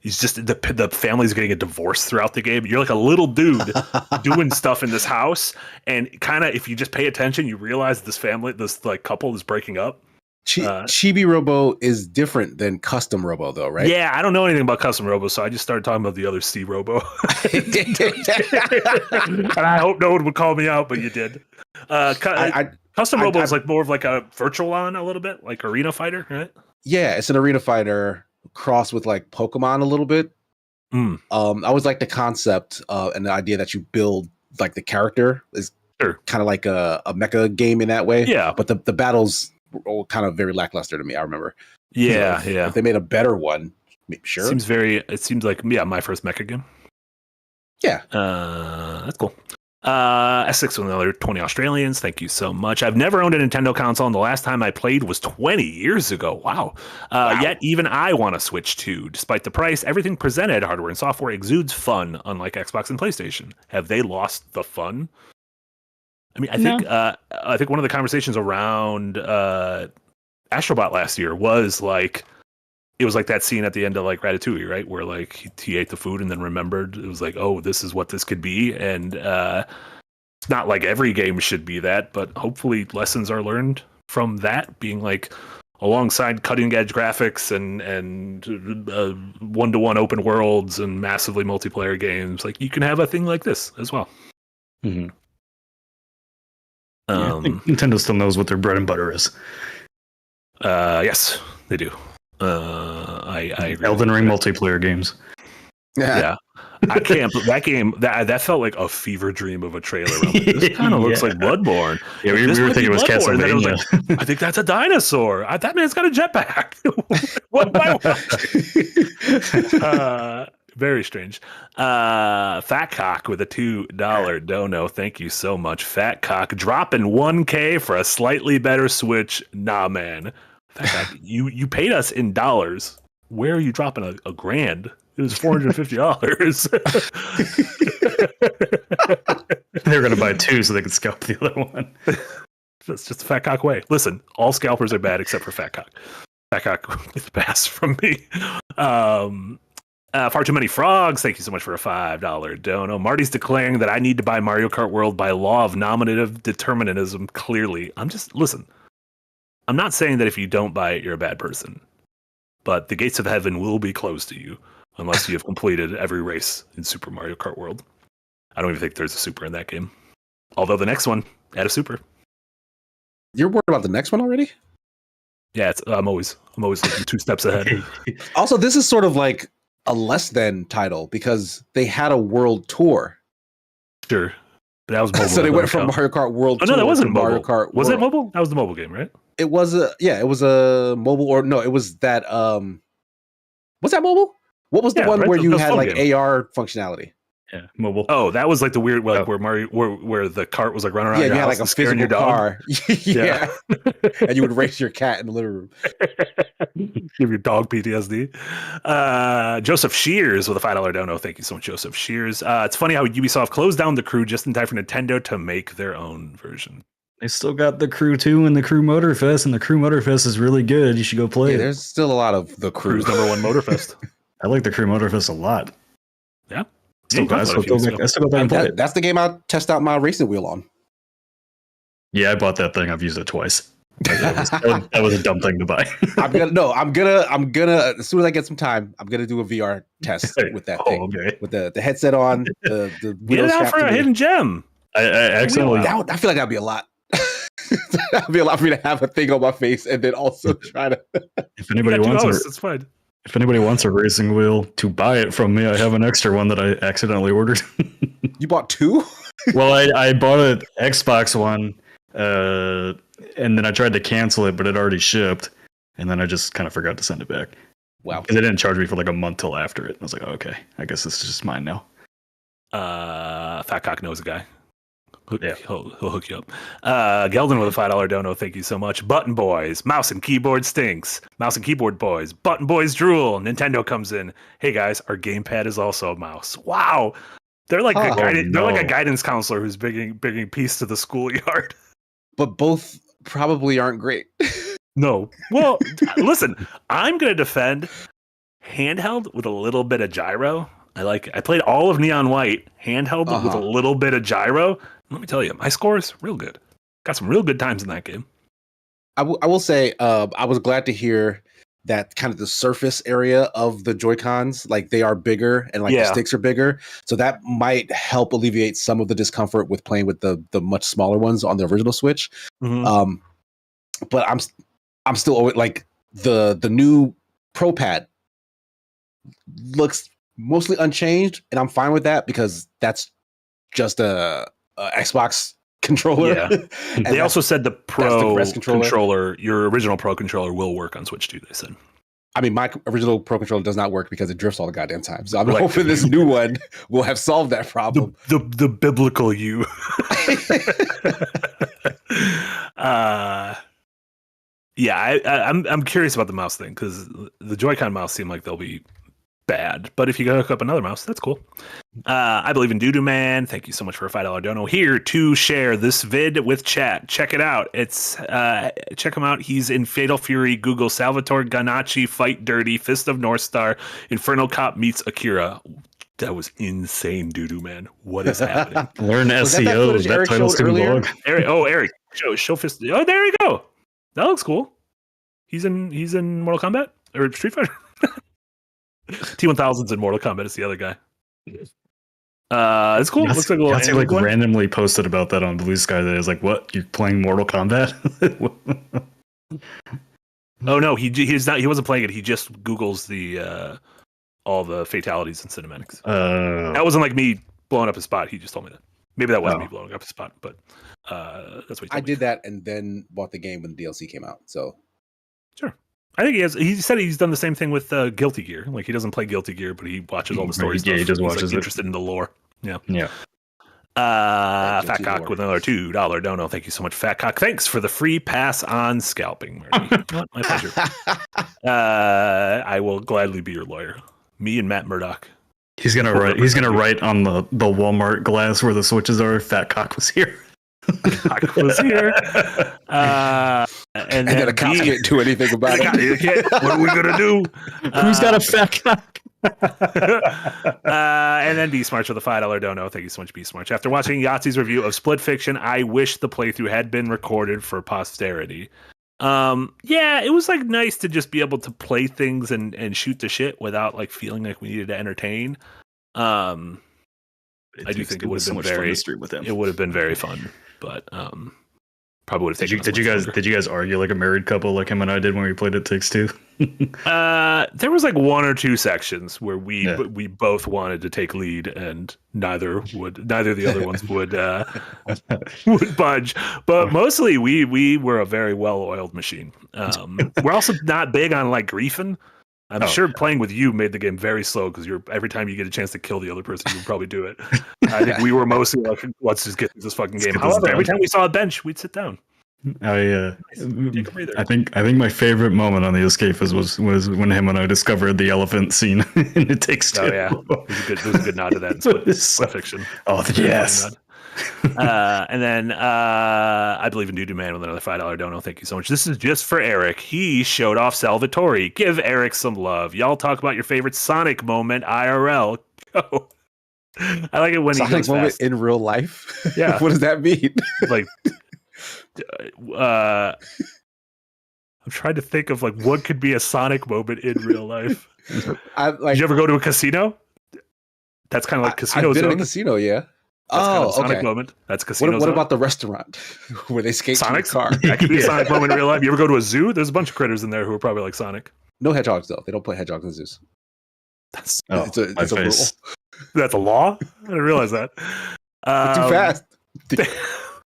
He's just the family's getting a divorce throughout the game. You're like a little dude doing stuff in this house, and kind of if you just pay attention, you realize this like couple is breaking up. Chibi Robo is different than Custom Robo, though, right? Yeah, I don't know anything about Custom Robo, so I just started talking about the other C Robo. And I hope no one would call me out, but you did. Custom Robo is like more of like a virtual on a little bit, like Arena Fighter, right? Yeah, it's an Arena Fighter crossed with like Pokemon a little bit. I always like the concept and the idea that you build like the character is kind of like a mecha game in that way. Yeah, but the battles were kind of very lackluster to me. I remember. Yeah, If they made a better one, sure. It seems like my first mecha game. Yeah, that's cool. S6 with another 20 Australians. Thank you so much. I've never owned a Nintendo console, and the last time I played was 20 years ago. Wow. Yet even I want to Switch 2. Despite the price, everything presented, hardware and software, exudes fun, unlike Xbox and PlayStation. Have they lost the fun? I mean, I think one of the conversations around Astrobot last year was like, it was like that scene at the end of like Ratatouille, right? Where like he ate the food and then remembered. It was like, oh, this is what this could be. And it's not like every game should be that, but hopefully lessons are learned from that, being like alongside cutting edge graphics and one-to-one open worlds and massively multiplayer games. Like you can have a thing like this as well. Mm-hmm. I think Nintendo still knows what their bread and butter is. Yes, they do. I agree. Elden Ring multiplayer games. Yeah. I can't. That game that felt like a fever dream of a trailer. Like, this kind of looks like Bloodborne. Yeah, we were thinking it was Castlevania. I think that's a dinosaur. That man's got a jetpack. What? Very strange. Fat Cock with a $2 dono. Thank you so much, Fat Cock. Dropping $1K for a slightly better Switch. Nah, man. Fat Cock, you paid us in dollars. Where are you dropping a grand? It was $450. They're going to buy two so they can scalp the other one. That's just a Fat Cock way. Listen, all scalpers are bad except for Fat Cock. Fat Cock gets a pass from me. Far Too Many Frogs, thank you so much for a $5 dono. Marty's declaring that I need to buy Mario Kart World by law of nominative determinism. Clearly, listen, I'm not saying that if you don't buy it, you're a bad person, but the gates of heaven will be closed to you unless you have completed every race in Super Mario Kart World. I don't even think there's a super in that game. Although the next one had a super. You're worried about the next one already? Yeah, I'm always looking 2 steps ahead. Also, this is sort of like a less than title because they had a world tour. Sure. But that was mobile. So they went from Mario Kart World Tour. Oh, no, that wasn't Mario mobile. Kart was World. it mobile? That was the mobile game, right? It was a mobile, or no, it was that was that mobile? What was the one where you had like game. AR functionality? Yeah, mobile. Oh, that was like the weird where Mario where the cart was like running around. Yeah, your you had house like a physical car. Yeah. And you would race your cat in the living room. Give your dog PTSD. Joseph Shears with a $5 dono. Thank you so much, Joseph Shears. It's funny how Ubisoft closed down the Crew just in time for Nintendo to make their own version. They still got the Crew 2 and the Crew Motorfest, and the Crew Motorfest is really good. You should go play it. There's still a lot of the Crew's #1 Motorfest. I like the Crew Motorfest a lot. Yeah. Still got, I still go back and play it. That's the game I'll test out my racing wheel on. Yeah, I bought that thing. I've used it twice. That was a dumb thing to buy. I'm gonna as soon as I get some time, I'm gonna do a VR test with that thing. Okay. With the headset on, the Get it out for a hidden gem. I accidentally. I feel like that'd be a lot. That'd be a lot for me to have a thing on my face and then also try to. If anybody wants it, it's fine. If anybody wants a racing wheel to buy it from me, I have an extra one that I accidentally ordered. You bought two? Well, I bought an Xbox one, and then I tried to cancel it, but it already shipped, and then I just kind of forgot to send it back. Wow. Because they didn't charge me for like a month till after it. I was like, oh, okay, I guess this is just mine now. Fat Cock knows a guy. Yeah. He'll hook you up. Gelden with a $5 dono. Thank you so much. Button Boys. Mouse and keyboard stinks. Mouse and keyboard boys. Button Boys drool. Nintendo comes in. Hey guys, our gamepad is also a mouse. Wow. They're like they're like a guidance counselor who's bringing peace to the schoolyard. But both probably aren't great. No. Well, listen, I'm gonna defend handheld with a little bit of gyro. I played all of Neon White handheld with a little bit of gyro. Let me tell you, my score is real good. Got some real good times in that game. I will say, I was glad to hear that kind of the surface area of the Joy-Cons, like they are bigger and the sticks are bigger. So that might help alleviate some of the discomfort with playing with the much smaller ones on the original Switch. Mm-hmm. But I'm still like the new Pro Pad looks mostly unchanged, and I'm fine with that because that's just a Xbox controller. Yeah. They also said the Pro controller, your original Pro controller, will work on Switch too. They said. I mean, my original Pro controller does not work because it drifts all the goddamn time. So I'm hoping this new one will have solved that problem. The biblical you. Yeah, I'm curious about the mouse thing because the Joy-Con mouse seem like they'll be bad, but if you go hook up another mouse, that's cool. I believe in Doodoo Man. Thank you so much for a $5 dono. Here to share this vid with chat. Check it out. It's check him out. He's in Fatal Fury. Google Salvatore Ganacci Fight Dirty Fist of North Star. Inferno Cop meets Akira. That was insane, Doodoo Man. What is happening? Learn SEO. That title's too long. Eric, show Fist. Oh, there you go. That looks cool. He's in Mortal Kombat or Street Fighter. T1000's in Mortal Kombat. It's the other guy. It's cool. Looks like a little like randomly posted about that on Blue Sky. That is like, what? You're playing Mortal Kombat? Oh no, he's not. He wasn't playing it. He just Googles the all the fatalities and cinematics. That wasn't like me blowing up his spot. He just told me that. Maybe that wasn't me blowing up his spot, but that's what he told me. Did that and then bought the game when the DLC came out. So sure. I think he said he's done the same thing with Guilty Gear. Like he doesn't play Guilty Gear, but he watches all the stories. Yeah, he just watches it. Interested in the lore. Yeah. Yeah. Fat Cock with another $2 dono. Thank you so much, Fat Cock. Thanks for the free pass on scalping, Marty. My pleasure. I will gladly be your lawyer. Me and Matt Murdock. He's gonna write on the Walmart glass where the switches are. Fat Cock was here. Cock was here. And then the cops can't do anything about it. What are we gonna do? Who's got a fat cock? And then B Smarts with a $5 dono. Thank you so much, B Smarts. After watching Yahtzee's review of Split Fiction, I wish the playthrough had been recorded for posterity. Yeah, it was like nice to just be able to play things and shoot the shit without like feeling like we needed to entertain. I do think it would have been very with him. It would have been very fun, but probably would have taken. Did you guys argue like a married couple like him and I did when we played It Takes Two? There was like one or two sections where we both wanted to take lead and neither of the other ones would budge, but mostly we were a very well-oiled machine. We're also not big on like griefing. I'm sure playing with you made the game very slow because every time you get a chance to kill the other person, you would probably do it. I think we were mostly like, let's just get through this fucking game. However, every time we saw a bench, we'd sit down. I think my favorite moment on the escape was when him and I discovered the elephant scene in It Takes Two. Oh yeah, it was a good nod to that. Split Fiction. Oh yes. And then I believe in Doodoo Man with another $5 dono. Thank you so much. This is just for Eric. He showed off Salvatore. Give Eric some love. Y'all talk about your favorite Sonic moment IRL. Go. I like it when he Sonic goes moment fast. in real life. Yeah. What does that mean? Like, I'm trying to think of like what could be a Sonic moment in real life. Did you ever go to a casino? That's kind of like Casino I've been in a Zone. casino, yeah. That's kind of a Oh, Sonic okay. moment. That's Casino What Zone. about the restaurant where they skate to your Sonic's car? That could be a Sonic moment in real life. You ever go to a zoo? There's a bunch of critters in there who are probably like Sonic. No hedgehogs though. They don't play hedgehogs in zoos. That's It's a rule. That's a law. I didn't realize that. They're too fast.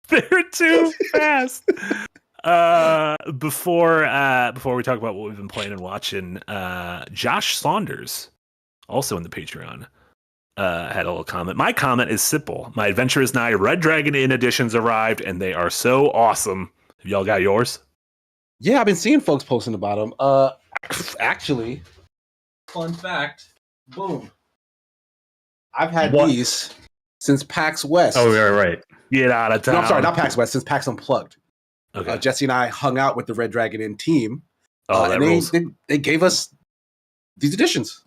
They're too fast. Before we talk about what we've been playing and watching, Josh Saunders, also in the Patreon, had a little comment. My comment is simple. My adventure is nigh. Red Dragon Inn editions arrived, and they are so awesome. Have y'all got yours? Yeah, I've been seeing folks posting about them. Actually, fun fact. Boom. I've had these since PAX West. Oh, yeah, right. Get out of town. No, I'm sorry, not PAX West. Since PAX Unplugged. Okay. Jesse and I hung out with the Red Dragon Inn team. That and rules. they gave us these editions.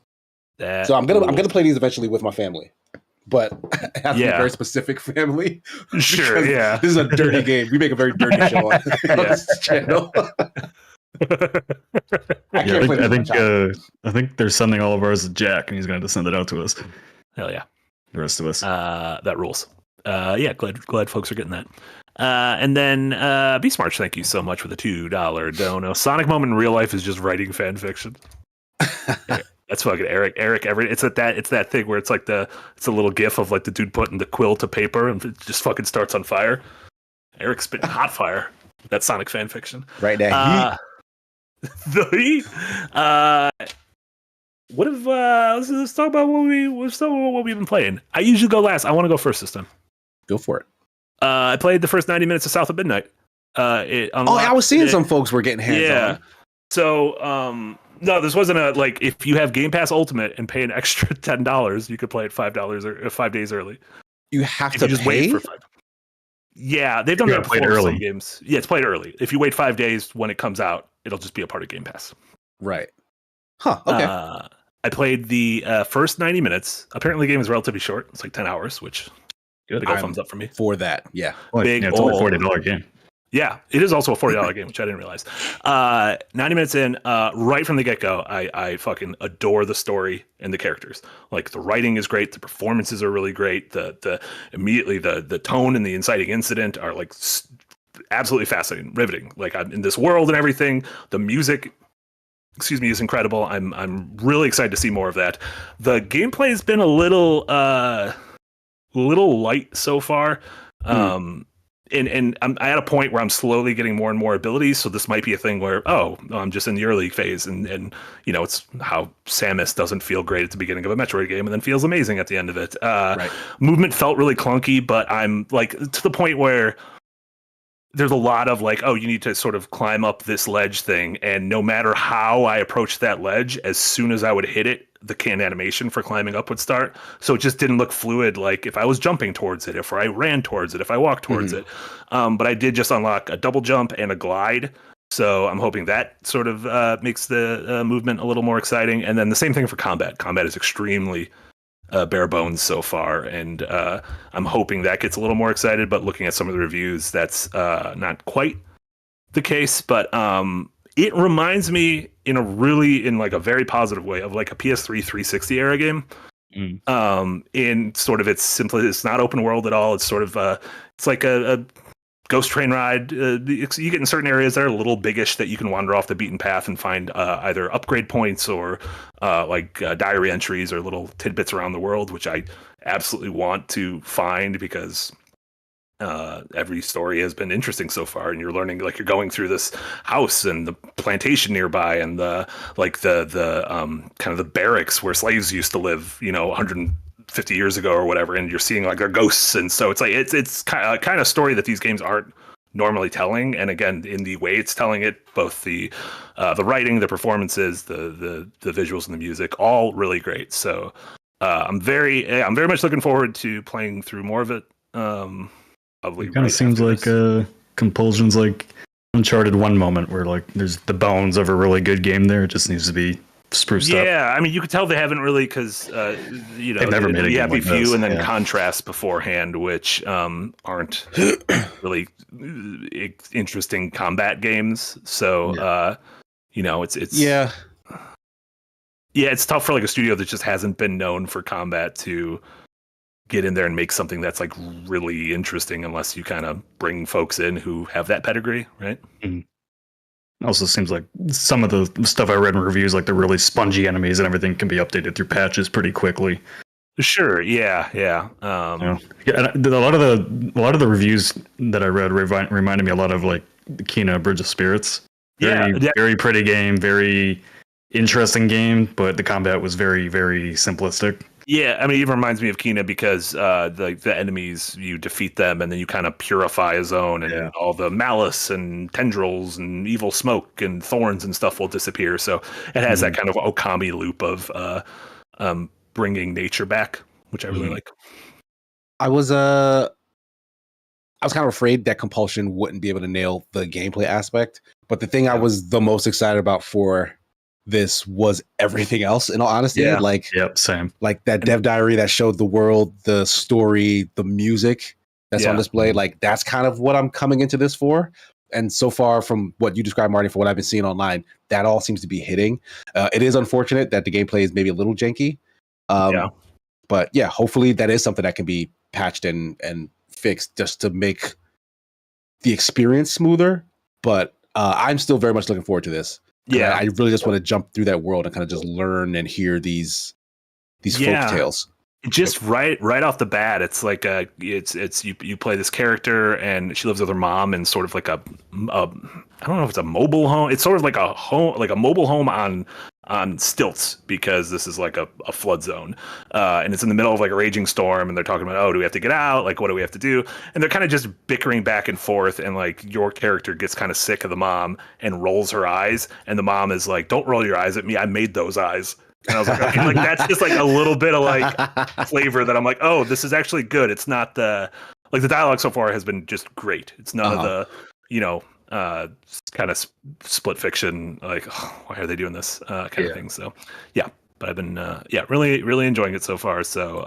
That So I'm gonna rules. play these eventually with my family, but it has to be a very specific family. Sure, because yeah. This is a dirty game. We make a very dirty show on this channel. I think they're sending all of ours to Jack, and he's going to send it out to us. Hell yeah. The rest of us. That rules. Yeah, glad folks are getting that. And then Beast March, thank you so much for the $2 dono. Sonic moment in real life is just writing fan fiction. That's fucking Eric. It's that thing where it's like it's a little gif of like the dude putting the quill to paper and it just fucking starts on fire. Eric's spitting hot fire. That's Sonic fan fiction. Right now. The heat. What if let's talk about what we've been playing. I usually go last. I want to go first this time. Go for it. I played the first 90 minutes of South of Midnight. I was seeing some folks were getting hands on. So no, this wasn't if you have Game Pass Ultimate and pay an extra $10, you could play it $5 or 5 days early. You have if to you just pay? wait for 5. Yeah, they've done that before with some games. Yeah, it's played early. If you wait 5 days when it comes out, it'll just be a part of Game Pass. Right. Huh. Okay. I played the first 90 minutes. Apparently, the game is relatively short. It's like 10 hours, which good. Big thumbs up for me. For that, yeah. It's only a $40 game. Yeah, it is also a $40 game, which I didn't realize. 90 minutes in, right from the get-go, I fucking adore the story and the characters. Like, the writing is great, the performances are really great, immediately the tone and the inciting incident are like absolutely fascinating, riveting. Like, I'm in this world and everything. The music, is incredible. I'm really excited to see more of that. The gameplay has been a little light so far. And I'm at a point where I'm slowly getting more and more abilities. So this might be a thing where, I'm just in the early phase. And it's how Samus doesn't feel great at the beginning of a Metroid game and then feels amazing at the end of it. Right. Movement felt really clunky, but I'm like to the point where there's a lot of like, you need to sort of climb up this ledge thing. And no matter how I approached that ledge, as soon as I would hit it, the canned animation for climbing up would start. So it just didn't look fluid. Like if I was jumping towards it, if I ran towards it, if I walked towards it. But I did just unlock a double jump and a glide. So I'm hoping that sort of makes the movement a little more exciting. And then the same thing for combat. Combat is extremely bare bones so far. And I'm hoping that gets a little more excited. But looking at some of the reviews, that's not quite the case. But it reminds me in a very positive way of like a PS3 360 era game. In sort of it's not open world at all. It's sort of it's like a ghost train ride. You get in certain areas that are a little biggish that you can wander off the beaten path and find either upgrade points or diary entries or little tidbits around the world, which I absolutely want to find because every story has been interesting so far, and you're learning like you're going through this house and the plantation nearby and the kind of the barracks where slaves used to live 150 years ago or whatever, and you're seeing like their ghosts. And so it's like it's kind of story that these games aren't normally telling. And again, in the way it's telling it, both the writing, the performances, the visuals and the music, all really great. So I'm very much looking forward to playing through more of it. It kind of seems like Compulsion's like Uncharted 1 moment where like there's the bones of a really good game there. It just needs to be spruced up. Yeah, I mean, you could tell they haven't really because you know, They've never made a you game have like a few this, and then yeah. contrasts beforehand, which aren't really interesting combat games. So you know, it's Yeah. it's tough for like a studio that just hasn't been known for combat to get in there and make something that's like really interesting, unless you kind of bring folks in who have that pedigree, right? Also seems like some of the stuff I read in reviews, like the really spongy enemies and everything, can be updated through patches pretty quickly. Sure, yeah. And a lot of the reviews that I read reminded me a lot of like Kena Bridge of Spirits. Very pretty game, very interesting game, but the combat was very, very simplistic. Yeah, I mean, it even reminds me of Kena because the enemies, you defeat them and then you kind of purify a zone, and all the malice and tendrils and evil smoke and thorns and stuff will disappear. So it has that kind of Okami loop of bringing nature back, which I really like. I was kind of afraid that Compulsion wouldn't be able to nail the gameplay aspect, but the thing I was the most excited about for this was everything else, in all honesty. Same. Like that dev diary that showed the world, the story, the music that's on display. Like that's kind of what I'm coming into this for. And so far, from what you described, Marty, for what I've been seeing online, that all seems to be hitting. It is unfortunate that the gameplay is maybe a little janky. But yeah, hopefully that is something that can be patched and fixed just to make the experience smoother. But I'm still very much looking forward to this. Yeah, I really just want to jump through that world and kind of just learn and hear these folk tales. Just right off the bat, it's like it's you play this character and she lives with her mom in sort of like a I don't know if it's a mobile home. It's sort of like a home, like a mobile home on stilts, because this is like a flood zone, and it's in the middle of like a raging storm, and they're talking about, oh, do we have to get out? Like, what do we have to do? And they're kind of just bickering back and forth, and like your character gets kind of sick of the mom and rolls her eyes, and the mom is like, don't roll your eyes at me, I made those eyes. And I was like, okay, like that's just like a little bit of like flavor that I'm like, oh, this is actually good. It's not the dialogue so far has been just great. It's none of the, kind of split fiction, like, oh, why are they doing this kind of thing. So yeah, but I've been really, really enjoying it so far. So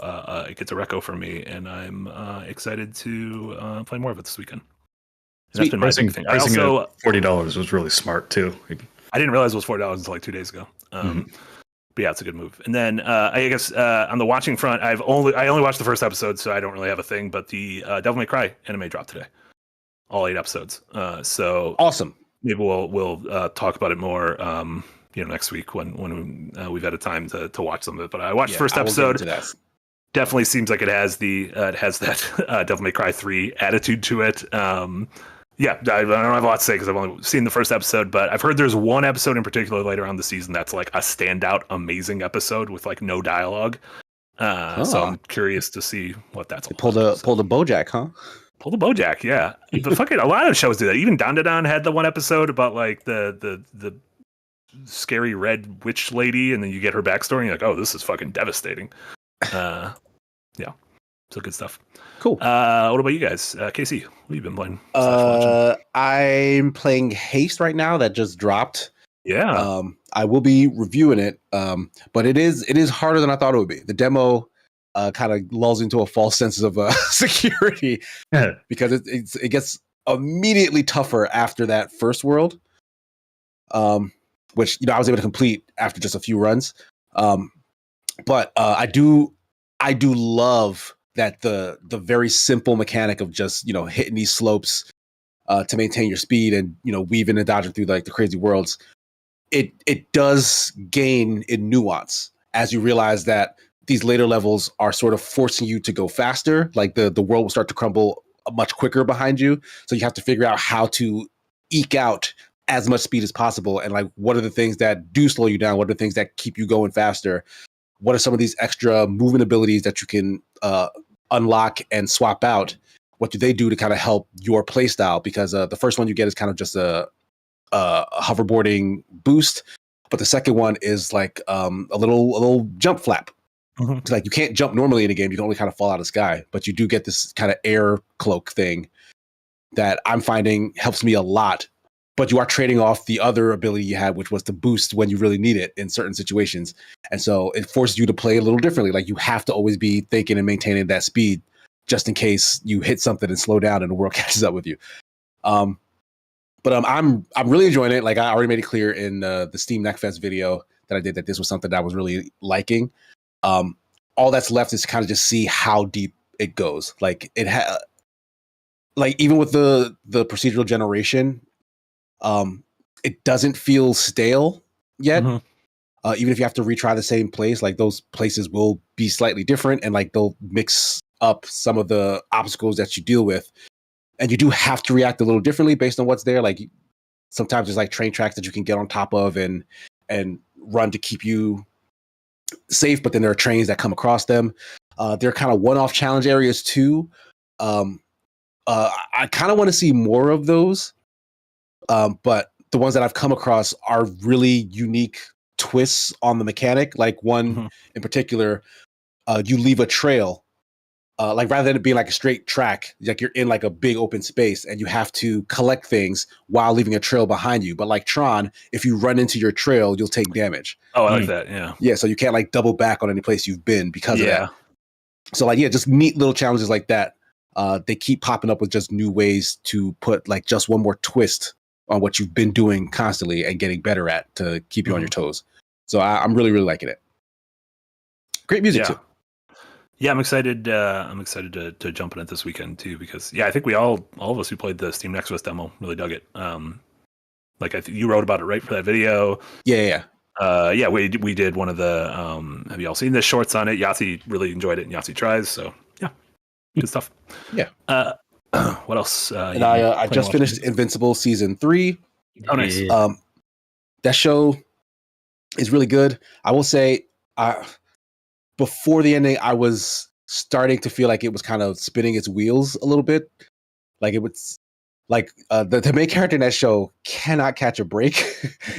it gets a reco for me, and I'm excited to play more of it this weekend. That's been my big thing. I also $40 was really smart too. I didn't realize it was $40 until like 2 days ago. But yeah, it's a good move. And then I guess on the watching front, I only watched the first episode, so I don't really have a thing. But the Devil May Cry anime dropped today, all 8 episodes. So awesome. Maybe we'll talk about it more, next week when we've had a time to watch some of it. But I watched the first episode. Definitely seems like it has that Devil May Cry 3 attitude to it. Yeah, I don't have a lot to say because I've only seen the first episode, but I've heard there's one episode in particular later on the season that's like a standout, amazing episode with like no dialogue. So I'm curious to see what that's all about. Pull the BoJack, huh? Pull the BoJack, yeah. The fucking a lot of shows do that. Even Dandadan had the one episode about like the scary red witch lady, and then you get her backstory, and you're like, oh, this is fucking devastating. Yeah. So good stuff. Cool. What about you guys? Casey, what have you been playing? I'm playing Haste right now. That just dropped. Yeah. I will be reviewing it. But it is harder than I thought it would be. The demo kind of lulls into a false sense of security because it gets immediately tougher after that first world. Which I was able to complete after just a few runs. But I do love that the very simple mechanic of just hitting these slopes to maintain your speed and weaving and dodging through like the crazy worlds, it does gain in nuance as you realize that these later levels are sort of forcing you to go faster. Like the world will start to crumble much quicker behind you, so you have to figure out how to eke out as much speed as possible, and like what are the things that do slow you down, what are the things that keep you going faster. What are some of these extra movement abilities that you can unlock and swap out? What do they do to kind of help your playstyle? Because the first one you get is kind of just a hoverboarding boost, but the second one is like a little jump flap. It's like you can't jump normally in a game; you can only kind of fall out of the sky. But you do get this kind of air cloak thing that I'm finding helps me a lot but you are trading off the other ability you had, which was to boost when you really need it in certain situations. And so it forces you to play a little differently. Like you have to always be thinking and maintaining that speed just in case you hit something and slow down and the world catches up with you. But I'm really enjoying it. Like I already made it clear in the Steam Next Fest video that I did that this was something that I was really liking. All that's left is to kind of just see how deep it goes. Like like even with the procedural generation, it doesn't feel stale yet. Mm-hmm. Even if you have to retry the same place, like those places will be slightly different, and like they'll mix up some of the obstacles that you deal with. And you do have to react a little differently based on what's there. Like sometimes there's like train tracks that you can get on top of and run to keep you safe, but then there are trains that come across them. They're kind of one-off challenge areas too. I kind of want to see more of those, but the ones that I've come across are really unique twists on the mechanic. Like one in particular, you leave a trail. Like rather than it being like a straight track, like you're in like a big open space and you have to collect things while leaving a trail behind you. But like Tron, if you run into your trail, you'll take damage. Oh, I like that. Yeah. Yeah. So you can't like double back on any place you've been because of that. So like, yeah, just neat little challenges like that. They keep popping up with just new ways to put like just one more twist on what you've been doing constantly and getting better at to keep you on your toes. So I'm really, really liking it. Great music too. Yeah, I'm excited. I'm excited to jump in it this weekend too, because I think we all of us who played the Steam Next Fest demo really dug it. Like I think you wrote about it right for that video. Yeah. We did one of the. Have you all seen the shorts on it? Yahtzee really enjoyed it, and Yahtzee tries. So yeah, good stuff. Yeah. What else? And I just finished Invincible season 3. Oh, nice. That show is really good. I will say, before the ending, I was starting to feel like it was kind of spinning its wheels a little bit. Like it was like the main character in that show cannot catch a break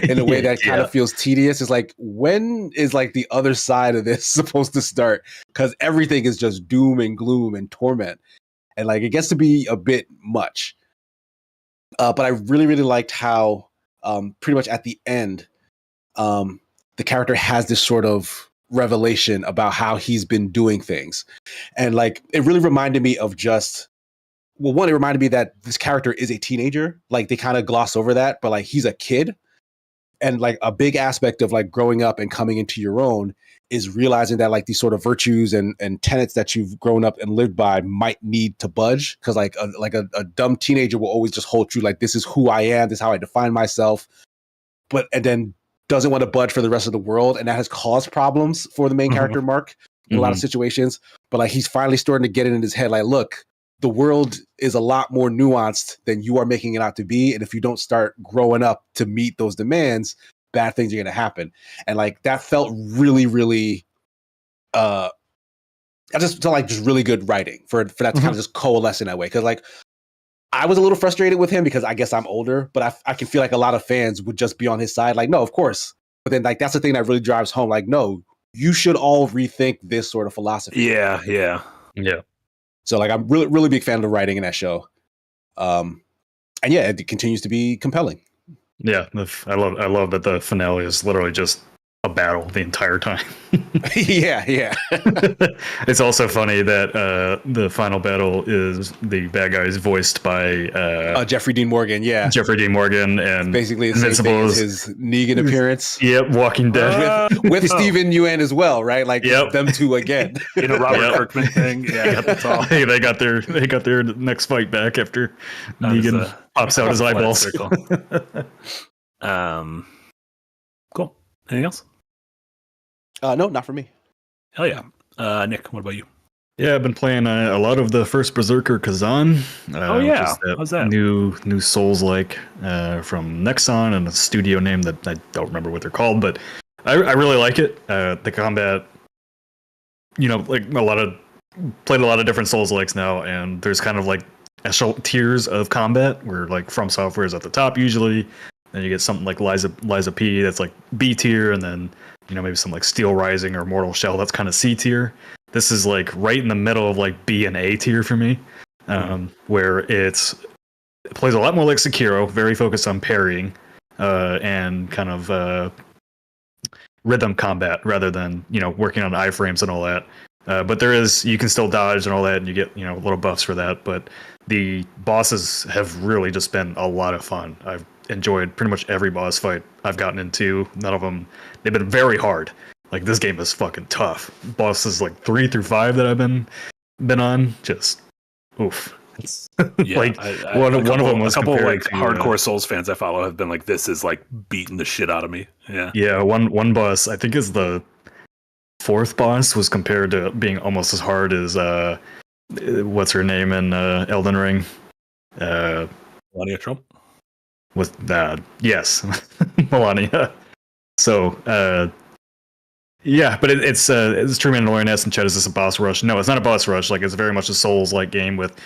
in a way that kind of feels tedious. It's like, when is like the other side of this supposed to start? Because everything is just doom and gloom and torment. And like it gets to be a bit much. But I really, really liked how pretty much at the end, the character has this sort of revelation about how he's been doing things. And like it really reminded me of just, well, one, it reminded me that this character is a teenager. Like they kind of gloss over that, but like he's a kid. And like a big aspect of like growing up and coming into your own is realizing that like these sort of virtues and tenets that you've grown up and lived by might need to budge. Cause like a dumb teenager will always just hold true. Like, this is who I am. This is how I define myself. And then doesn't want to budge for the rest of the world. And that has caused problems for the main character, Mark, in a lot of situations. But like, he's finally starting to get it in his head. Like, look, the world is a lot more nuanced than you are making it out to be. And if you don't start growing up to meet those demands, bad things are going to happen. And like, that felt really, really, I just felt like just really good writing for that to kind of just coalesce in that way. Cause like, I was a little frustrated with him because I guess I'm older, but I can feel like a lot of fans would just be on his side. Like, no, of course. But then like, that's the thing that really drives home. Like, no, you should all rethink this sort of philosophy. Yeah. So like, I'm really, really big fan of the writing in that show. And yeah, it continues to be compelling. Yeah. I love that the finale is literally just a battle the entire time. Yeah. It's also funny that the final battle is the bad guy is voiced by Jeffrey Dean Morgan. Yeah, Jeffrey Dean Morgan, and basically the same thing as his Negan appearance. Yep, Walking Dead with Stephen Yeun as well, right? Like them two again in a Robert Kirkman thing. Yeah, that's all. Hey, they got their next fight back after Negan pops out his eyeballs. Cool. Anything else? No, not for me. Hell yeah. Nick, what about you? Yeah, I've been playing a lot of the first Berserker Kazan. How's that? New Souls-like from Nexon, and a studio name that I don't remember what they're called, but I really like it. The combat, like played a lot of different Souls-likes now, and there's kind of like tiers of combat where like From Software is at the top usually. Then you get something like Liza P that's like B tier, and then maybe some like Steel Rising or Mortal Shell that's kind of C tier. This is like right in the middle of like B and A tier for me, where it's plays a lot more like Sekiro, very focused on parrying and kind of rhythm combat rather than working on iframes and all that. But you can still dodge and all that, and you get little buffs for that. But the bosses have really just been a lot of fun. I've enjoyed pretty much every boss fight I've gotten into. None of them, they've been very hard. Like, this game is fucking tough. Bosses like 3 through 5 that I've been on, just oof. Yeah, like one of them was a couple compared like to, hardcore Souls fans I follow have been like, this is like beating the shit out of me. Yeah, one boss I think is the 4th boss was compared to being almost as hard as what's her name in Elden Ring? Melania Trump. With that, yes, Melania. So yeah, but it's True Mandalorian asks in chat, is this a boss rush? No, it's not a boss rush. Like, it's very much a Souls-like game with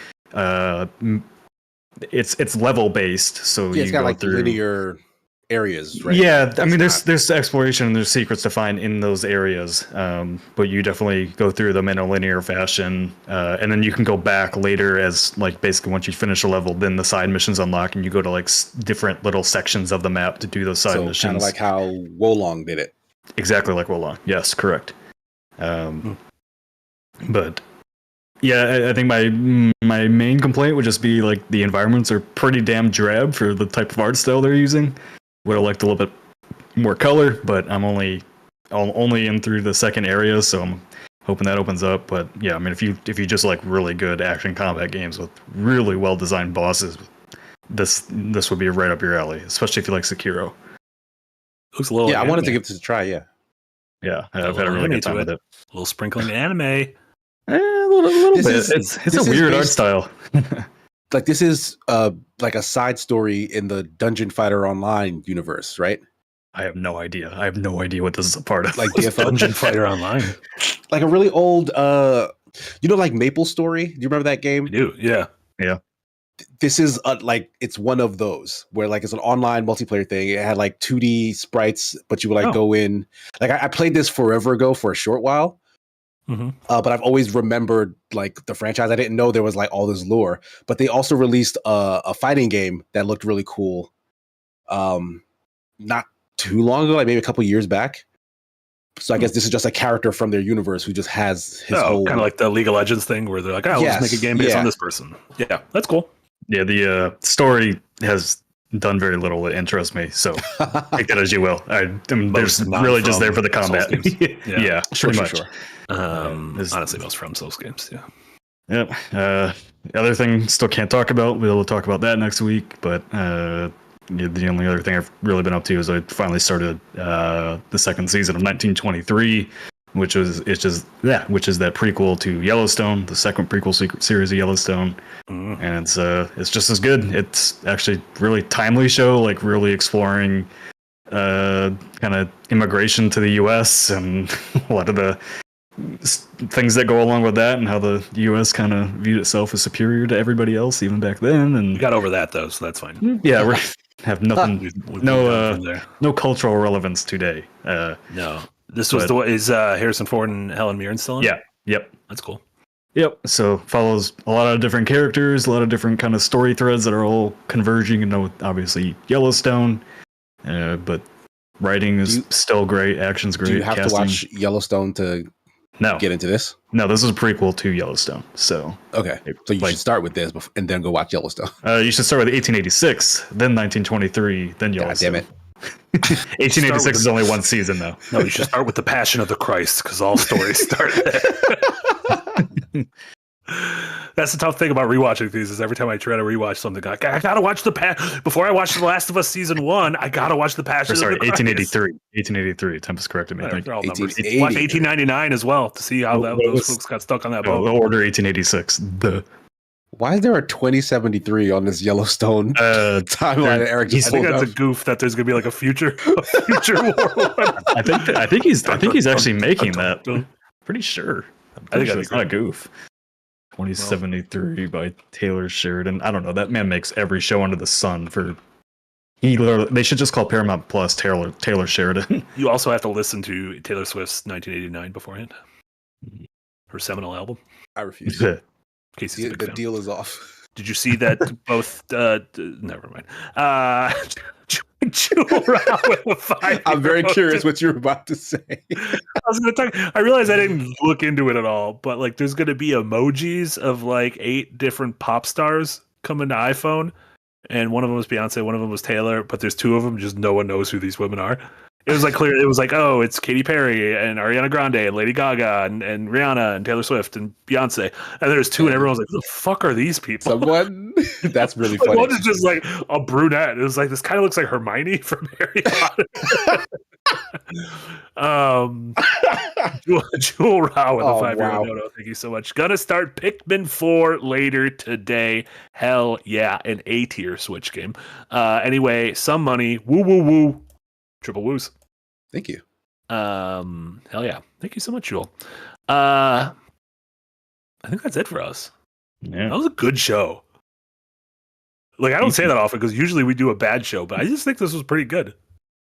it's level based. So yeah, it's got like through linear areas, right? Yeah, I mean, there's exploration and there's secrets to find in those areas, but you definitely go through them in a linear fashion, and then you can go back later as like basically once you finish a level, then the side missions unlock and you go to like different little sections of the map to do those side missions. Kind of like how Wolong did it. Exactly like Wolong. Yes, correct. But yeah, I think my main complaint would just be like the environments are pretty damn drab for the type of art style they're using. Would have liked a little bit more color, but I'm only in through the second area, so I'm hoping that opens up. But yeah, I mean, if you just like really good action combat games with really well designed bosses, this would be right up your alley, especially if you like Sekiro. Looks a little. Yeah, like I wanted to anime. give this a try. Yeah, A I've had a little really anime good time to with it. it. A little sprinkling of anime. A little This bit. is- It's a weird art style. like this is like a side story in the Dungeon Fighter Online universe, right? I have no idea. I have no idea what this is a part of. Like DFO, Dungeon Fighter Online. like a really old, like Maple Story. Do you remember that game? I do. Yeah. This is like it's one of those where like it's an online multiplayer thing. It had like 2D sprites, but you would like go in. Like I played this forever ago for a short while, but I've always remembered like the franchise. I didn't know there was like all this lore. But they also released a fighting game that looked really cool. Not too long ago, like maybe a couple years back. So I guess this is just a character from their universe who just has his whole kind of like the League of Legends thing where they're like, oh, let's make a game based on this person. Yeah, that's cool. Yeah, the story has done very little to interest me, so take that as you will. There's really just there for the combat. yeah, pretty much. Sure. Honestly, most from Souls games. Yeah. Yep. The other thing still can't talk about. We'll talk about that next week. But the only other thing I've really been up to is I finally started the second season of 1923. Which is that prequel to Yellowstone, the second prequel series of Yellowstone, and it's just as good. It's actually really timely show, like really exploring kind of immigration to the U.S. and a lot of the things that go along with that, and how the U.S. kind of viewed itself as superior to everybody else even back then. And we got over that though, so that's fine. Yeah, we have nothing, no cultural relevance today. No. This was is Harrison Ford and Helen Mirren still in? Yeah. Yep. That's cool. Yep. So follows a lot of different characters, a lot of different kind of story threads that are all converging into obviously Yellowstone. But writing is still great. Action's great. Do you have to watch Yellowstone to get into this? No, this is a prequel to Yellowstone. So okay. So you should start with this and then go watch Yellowstone. You should start with 1886, then 1923, then Yellowstone. God damn it. 1886 is only one season, though. No, you should start with the Passion of the Christ, because all stories start there. That's the tough thing about rewatching these. Is every time I try to rewatch something, I gotta watch before I watch The Last of Us season 1. I gotta watch the Passion. Of the Christ. 1883. Tempest corrected me. I think. Watch 1899 as well to see how those folks got stuck on that boat. Order 1886. Why is there a 2073 on this Yellowstone timeline? Eric, I think that's a goof that there's gonna be like a future war. I think he's actually making that. Pretty sure. I think it's not a goof. 2073 by Taylor Sheridan. I don't know. That man makes every show under the sun. They should just call Paramount Plus Taylor Sheridan. You also have to listen to Taylor Swift's 1989 beforehand. Her seminal album. I refuse. Casey's The deal is off. Did you see that both? Never mind. Jewel Rao with a 5. I'm very curious what you're about to say. I realized I didn't look into it at all, but like, there's going to be emojis of like 8 different pop stars coming to iPhone, and one of them was Beyonce, one of them was Taylor, but there's 2 of them. Just no one knows who these women are. It was like clear. It was like, oh, it's Katy Perry and Ariana Grande and Lady Gaga and Rihanna and Taylor Swift and Beyonce. And there's 2, and everyone was like, who the fuck are these people? Someone that's really like, funny. one is just like a brunette. It was like, this kind of looks like Hermione from Harry Potter. Jewel Rao with a 5-year-old. Wow. No, thank you so much. Gonna start Pikmin 4 later today. Hell yeah, an A-tier Switch game. Anyway, some money. Woo woo woo. Triple woos. Thank you. Hell yeah. Thank you so much, Jewel. I think that's it for us. Yeah. That was a good show. Like, I don't say that often because usually we do a bad show, but I just think this was pretty good.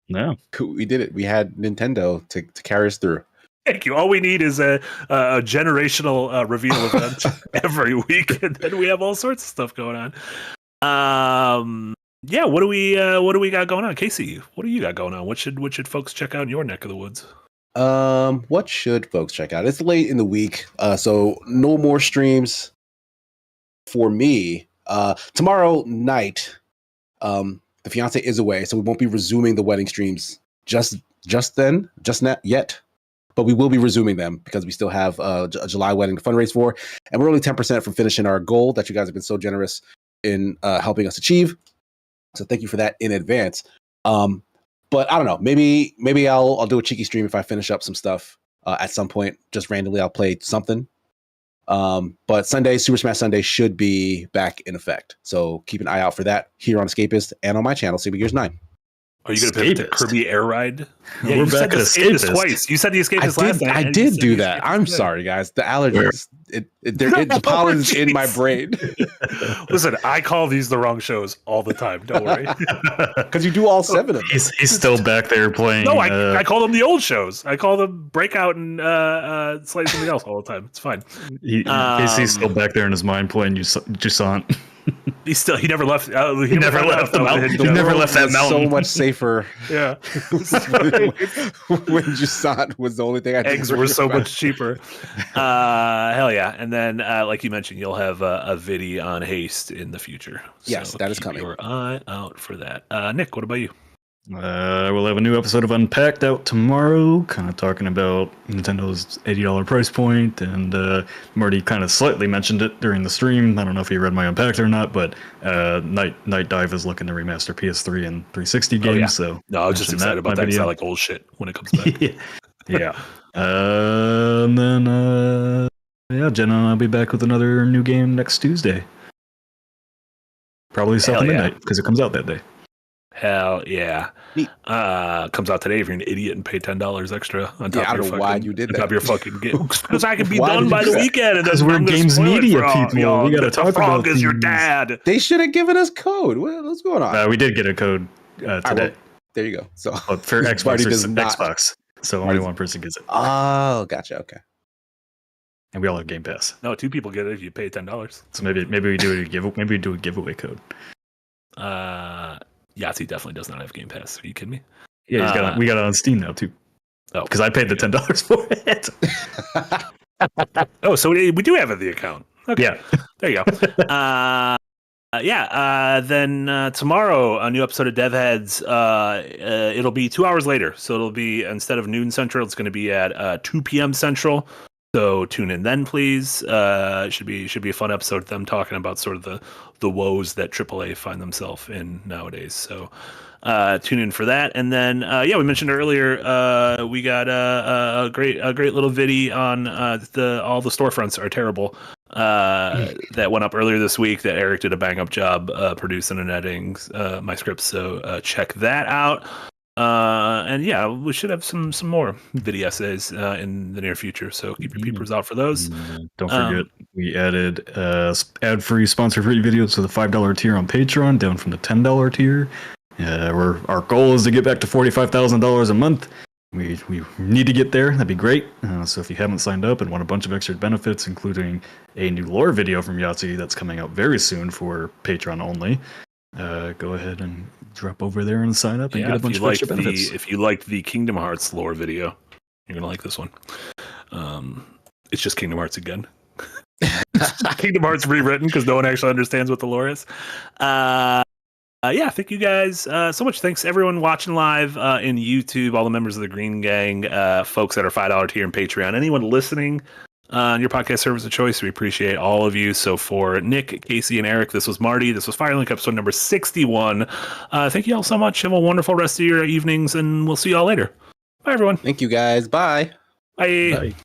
No. Cool. We did it. We had Nintendo to carry us through. Thank you. All we need is a generational reveal event every week, and then we have all sorts of stuff going on. Yeah, what do we got going on, Casey? What do you got going on? What should folks check out in your neck of the woods? What should folks check out? It's late in the week, so no more streams for me. Tomorrow night, the fiance is away, so we won't be resuming the wedding streams just not yet. But we will be resuming them because we still have a July wedding to fundraise for, and we're only 10% from finishing our goal that you guys have been so generous in helping us achieve. So thank you for that in advance. But I don't know. Maybe I'll do a cheeky stream if I finish up some stuff at some point. Just randomly, I'll play something. But Sunday, Super Smash Sunday should be back in effect. So keep an eye out for that here on Escapist and on my channel, Saber Gears 9. Are you going to pivot to Kirby Air Ride? Yeah, we're back at Escapist twice. You said the Escapist last night. I did do that. I'm sorry, guys. The allergies. The pollen's in my brain. Listen, I call these the wrong shows all the time. Don't worry. Because you do all 7 of them. He's still back there playing. No, I call them the old shows. I call them Breakout and slightly something else all the time. It's fine. Casey's still back there in his mind playing Jusant. He never left. He never left the mountain. He never left that mountain. So much safer. Yeah. when Jusant was the only thing I eggs were so much cheaper. Hell yeah! And then, like you mentioned, you'll have a video on Haste in the future. Yes, that is coming. Keep your eye out for that. Nick, what about you? We'll have a new episode of Unpacked out tomorrow, kind of talking about Nintendo's $80 price point, and Marty kind of slightly mentioned it during the stream. I don't know if he read my Unpacked or not, but Night Dive is looking to remaster PS3 and 360 games. Yeah. So no, I was just excited about that. It's not like old shit when it comes back. Yeah. And then Jenna and I'll be back with another new game next Tuesday. Probably South Midnight because it comes out that day. Hell yeah. Comes out today if you're an idiot and pay $10 extra on top of your fucking, why you did that. On top of your fucking game. Because I can be done by the weekend. Because we're games media people. We got to talk about is your dad. They should have given us code. What's going on? We did get a code today. There you go. So for Xbox, Xbox. So only one person gets it. Oh, gotcha. Okay. And we all have Game Pass. No, 2 people get it if you pay $10. So maybe we do a giveaway code. Yahtzee definitely does not have Game Pass. Are you kidding me? Yeah, we got it on Steam now too. Oh, because I paid the $10 for it. Oh, so we do have the account. Okay. Yeah, there you go. Then tomorrow, a new episode of Dev Heads. It'll be 2 hours later, so it'll be instead of noon Central, it's going to be at 2 p.m. Central. So tune in then, please. It should be a fun episode. Them talking about sort of the woes that AAA find themselves in nowadays. So tune in for that. And then we mentioned earlier we got a great little video on all the storefronts are terrible. That went up earlier this week. That Eric did a bang up job producing and editing my scripts. So check that out. And we should have some more video essays in the near future. So keep your peepers out for those. Don't forget, we added ad-free, sponsor-free videos to the $5 tier on Patreon, down from the $10 tier. Our goal is to get back to $45,000 a month. We need to get there. That'd be great. So if you haven't signed up and want a bunch of extra benefits, including a new lore video from Yahtzee that's coming out very soon for Patreon only, go ahead and drop over there and sign up and get a bunch of extra benefits. If you liked the Kingdom Hearts lore video, you're going to like this one. It's just Kingdom Hearts again. Kingdom Hearts rewritten because no one actually understands what the lore is. Thank you guys so much. Thanks everyone watching live in YouTube, all the members of the Green Gang, folks that are $5 tier in Patreon, anyone listening on your podcast service of choice. We appreciate all of you. So for Nick, Casey, and Eric, this was Marty. This was Firelink episode number 61. Thank you all so much. Have a wonderful rest of your evenings, and we'll see you all later. Bye, everyone. Thank you, guys. Bye. Bye. Bye.